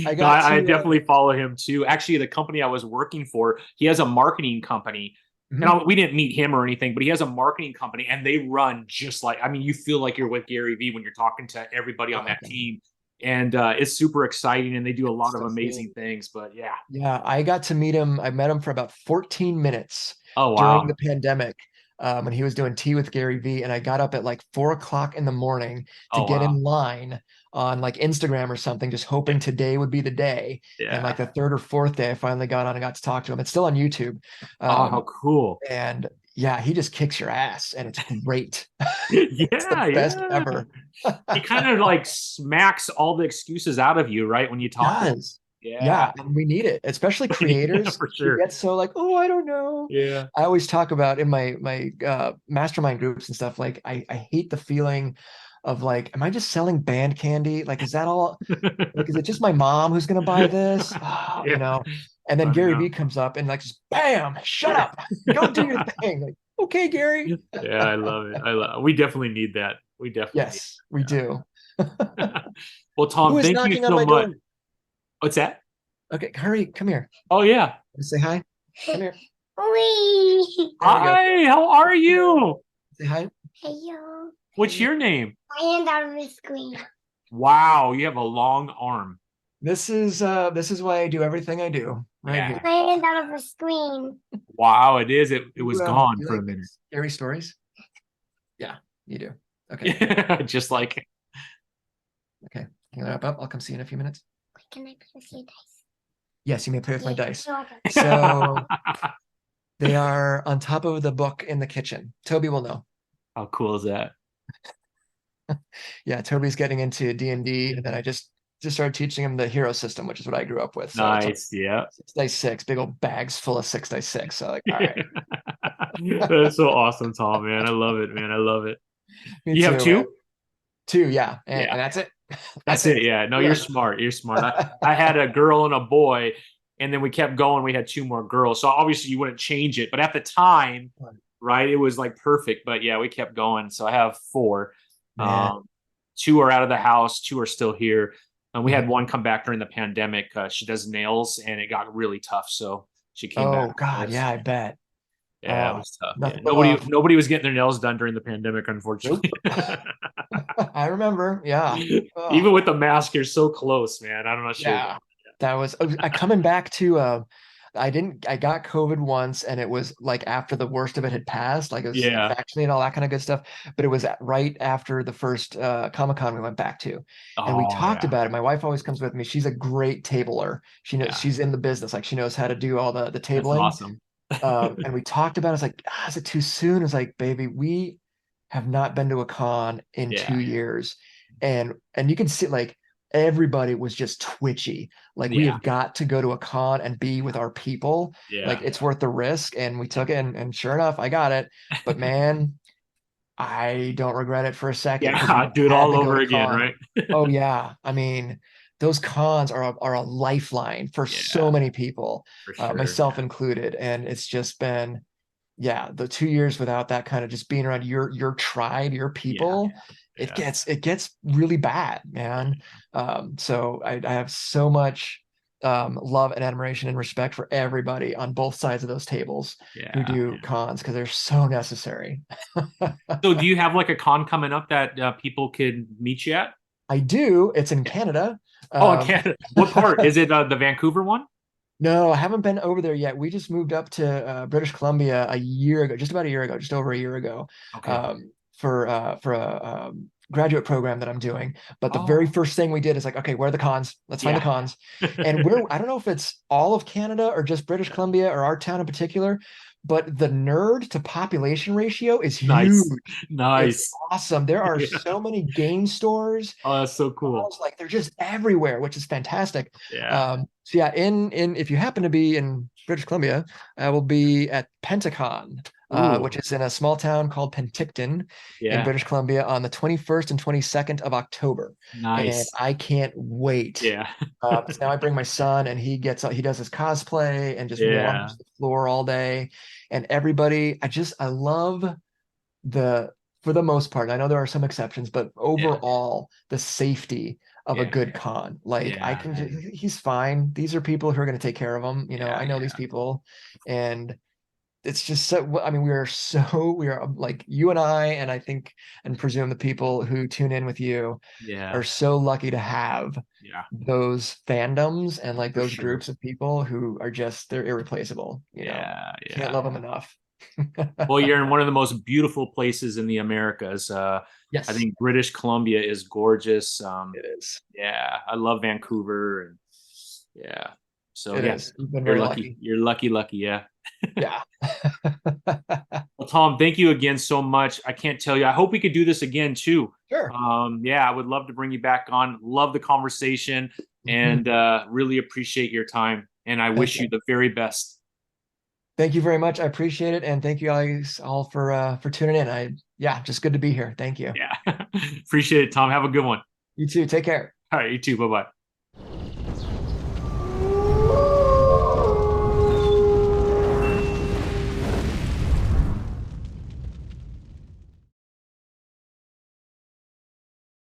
S1: No,
S2: got
S1: I
S2: to
S1: definitely follow him too. Actually, the company I was working for, he has a marketing company. And
S2: mhm.
S1: we didn't meet him or anything, but he has a marketing company and they run just like, I mean, you feel like you're with Gary Vee when you're talking to everybody on
S2: Oh
S1: that
S2: god,
S1: team. And it's super exciting and they do a lot
S2: it's
S1: of
S2: so
S1: amazing
S2: cool.
S1: things. But yeah.
S2: Yeah, I got to meet him. I met him for about 14 minutes
S1: Oh,
S2: during
S1: wow.
S2: the pandemic when he was doing tea with Gary Vee. And I got up at like 4 o'clock in the morning to
S1: Oh,
S2: get
S1: wow.
S2: in line on like Instagram or something, just
S1: Yeah.
S2: hoping today would be the day. And like
S1: Yeah.
S2: the third or fourth day, I finally got on and got to talk to him. It's still on YouTube.
S1: Oh, how
S2: Um,
S1: cool.
S2: and yeah, he just kicks your ass and it's great. It's the
S1: Yeah.
S2: best
S1: Yeah.
S2: ever.
S1: He kind of like smacks all the excuses out of you, right? When you talk to him.
S2: Does.
S1: Yeah.
S2: Yeah, and we need it, especially
S1: Yeah,
S2: creators.
S1: for
S2: We
S1: sure.
S2: get so like, oh, I don't know.
S1: Yeah.
S2: I always talk about in my mastermind groups and stuff, like I hate the feeling of like, am I just selling band candy? Like, is that all? Like, is it just my mom who's gonna buy this? Ah, you
S1: Yeah.
S2: know. And then
S1: I
S2: Gary
S1: know.
S2: Vee comes up and like just bam, shut up, go do your thing. Like, okay, Gary.
S1: Yeah, I love it. We definitely need that. We definitely need
S2: Yes, we do.
S1: that. Well,
S2: Who
S1: Tom,
S2: is
S1: thank you
S2: knocking on
S1: so
S2: my
S1: much.
S2: door?
S1: What's that?
S2: Okay, hurry, come here.
S1: Oh yeah.
S2: Say hi. Come here.
S3: Wee.
S2: There we go.
S1: Hi, how are
S2: Hello.
S1: you?
S2: Say hi.
S3: Hello.
S1: What's your name?
S3: My hand out of the screen.
S1: Wow, you have a long arm.
S2: This is why I do everything I do right
S1: Yeah.
S2: here.
S3: My hand out of the screen.
S1: Wow, it is. It was gone
S2: You
S1: for a
S2: like
S1: minute.
S2: scary stories? Yeah, you do. Okay.
S1: Yeah, just like
S2: Okay. Hang that up. I'll come see you in a few minutes.
S3: Can I play with your dice?
S2: Yes, you may play with my dice.
S3: Okay.
S2: So they are on top of the book in the kitchen. Toby will know.
S1: How cool is that?
S2: Yeah, Toby's getting into D&D, and then I just started teaching him the hero system, which is what I grew up with. So it's like
S1: Nice. Yeah.
S2: 6 dice 6, big old bags full of 6 dice 6. So like, all right.
S1: That's so awesome, Tom, man. I love it, man. I love it.
S2: Me
S1: You have
S2: too, man.
S1: two?
S2: 2, yeah.
S1: Yeah.
S2: And that's it.
S1: That's
S2: That's
S1: it.
S2: it.
S1: Yeah. No, you're
S2: Good.
S1: smart. You're smart. I had a girl and a boy, and then we kept going. We had two more girls. So obviously you wouldn't change it. But at the time, right, it was like perfect. But yeah, we kept going. So I have four.
S2: Man.
S1: Two are out of the house, two are still here. And we had
S2: Mhm.
S1: one come back during the pandemic. She does nails, and it got really tough. So she came back
S2: Oh
S1: with
S2: God,
S1: us.
S2: yeah, I bet.
S1: Yeah, it was tough. Yeah,
S2: Nothing but
S1: nobody
S2: love.
S1: nobody was getting their nails done during the pandemic, unfortunately.
S2: Nope. I remember. Yeah.
S1: Even
S2: Oh,
S1: with the mask, you're so close, man. I'm not sure.
S2: yeah. That was coming back to I got COVID once and it was like after the worst of it had passed, like it was
S1: Yeah.
S2: vaccinated, all that kind of good stuff. But it was right after the first Comic-Con we went back to. And we
S1: Oh
S2: talked
S1: yeah.
S2: about it. My wife always comes with me. She's a great tabler. She knows
S1: Yeah.
S2: she's in the business, like she knows how to do all the
S1: That's
S2: tabling.
S1: awesome.
S2: And we talked about it. It's like, is it too soon? It's like, baby, we have not been to a con in
S1: Yeah.
S2: 2 years. And you can see like everybody was just twitchy. Like we
S1: Yeah.
S2: have got to go to a con and be with our people. Like
S1: Yeah.
S2: it's worth the risk. And we took it and sure enough, I got it. But man, I don't regret it for a second because
S1: Yeah.
S2: we
S1: Do it
S2: had
S1: all
S2: to go
S1: over
S2: to
S1: again,
S2: con.
S1: right?
S2: Oh yeah. I mean, those cons are a lifeline for so
S1: Yeah,
S2: many people,
S1: for sure.
S2: myself included. And it's just been, yeah, the 2 years without that kind of just being around your tribe, your
S1: Yeah.
S2: people, it
S1: Yeah.
S2: gets really bad, man. So I have so much love and admiration and respect for everybody on both sides of those tables who
S1: Yeah.
S2: do cons because they're so necessary.
S1: So do you have like a con coming up that people could meet you at?
S2: I do. It's in Canada.
S1: Oh, in
S2: Um,
S1: Canada. What part? Is it the Vancouver one?
S2: No, I haven't been over there yet. We just moved up to British Columbia a year ago, just about a year ago, just over a year ago,
S1: Okay.
S2: for a graduate program that I'm doing. But the very
S1: Oh,
S2: first thing we did is like, okay, where are the cons? Let's find the
S1: yeah.
S2: cons. And I don't know if it's all of Canada or just British Columbia or our town in particular, but the nerd to population ratio is huge.
S1: Nice.
S2: It's
S1: Nice.
S2: awesome. There are
S1: Yeah.
S2: so many game stores.
S1: Oh, that's so cool.
S2: Like they're just everywhere, which is fantastic.
S1: Yeah.
S2: So yeah, in if you happen to be in British Columbia, I will be at Pentacon, which
S1: Ooh.
S2: is in a small town called Penticton in
S1: Yeah.
S2: British Columbia on the 21st and 22nd of October. And
S1: Nice.
S2: I can't wait.
S1: Yeah.
S2: So now I bring my son and he does his cosplay and just
S1: Yeah.
S2: wanders the floor all day. And everybody, I love the for the most part, I know there are some exceptions, but
S1: Yeah.
S2: overall, the safety of a
S1: Yeah.
S2: good con. Like I
S1: Yeah.
S2: can he's fine. These are people who are going to take care of him.
S1: Yeah.
S2: I know these
S1: Yeah.
S2: people, and it's just so, I mean, we are like you and I think and presume the people who tune in with you are
S1: Yeah.
S2: so lucky to have
S1: Yeah.
S2: those fandoms and like
S1: For
S2: those
S1: sure.
S2: groups of people who are just they're irreplaceable.
S1: Yeah.
S2: Can't
S1: Yeah.
S2: love them enough.
S1: Well, you're in one of the most beautiful places in the Americas. I
S2: Yes,
S1: think British Columbia is gorgeous.
S2: it is.
S1: Yeah, I love Vancouver, and yeah. So
S2: It
S1: yeah,
S2: is. You've been
S1: you're
S2: really
S1: lucky.
S2: lucky.
S1: You're lucky, lucky. Yeah.
S2: Yeah.
S1: Well, Tom, thank you again so much. I can't tell you. I hope we could do this again too.
S2: Sure.
S1: Yeah, I would love to bring you back on. Love the conversation,
S2: Mhm.
S1: and really appreciate your time. And I
S2: Thank
S1: wish you
S2: you.
S1: the very best.
S2: Thank you very much. I appreciate it. And thank you guys all for tuning in. Yeah, just good to be here. Thank you.
S1: Yeah, appreciate it, Tom. Have a good one.
S2: You too. Take care.
S1: All right, you too. Bye bye.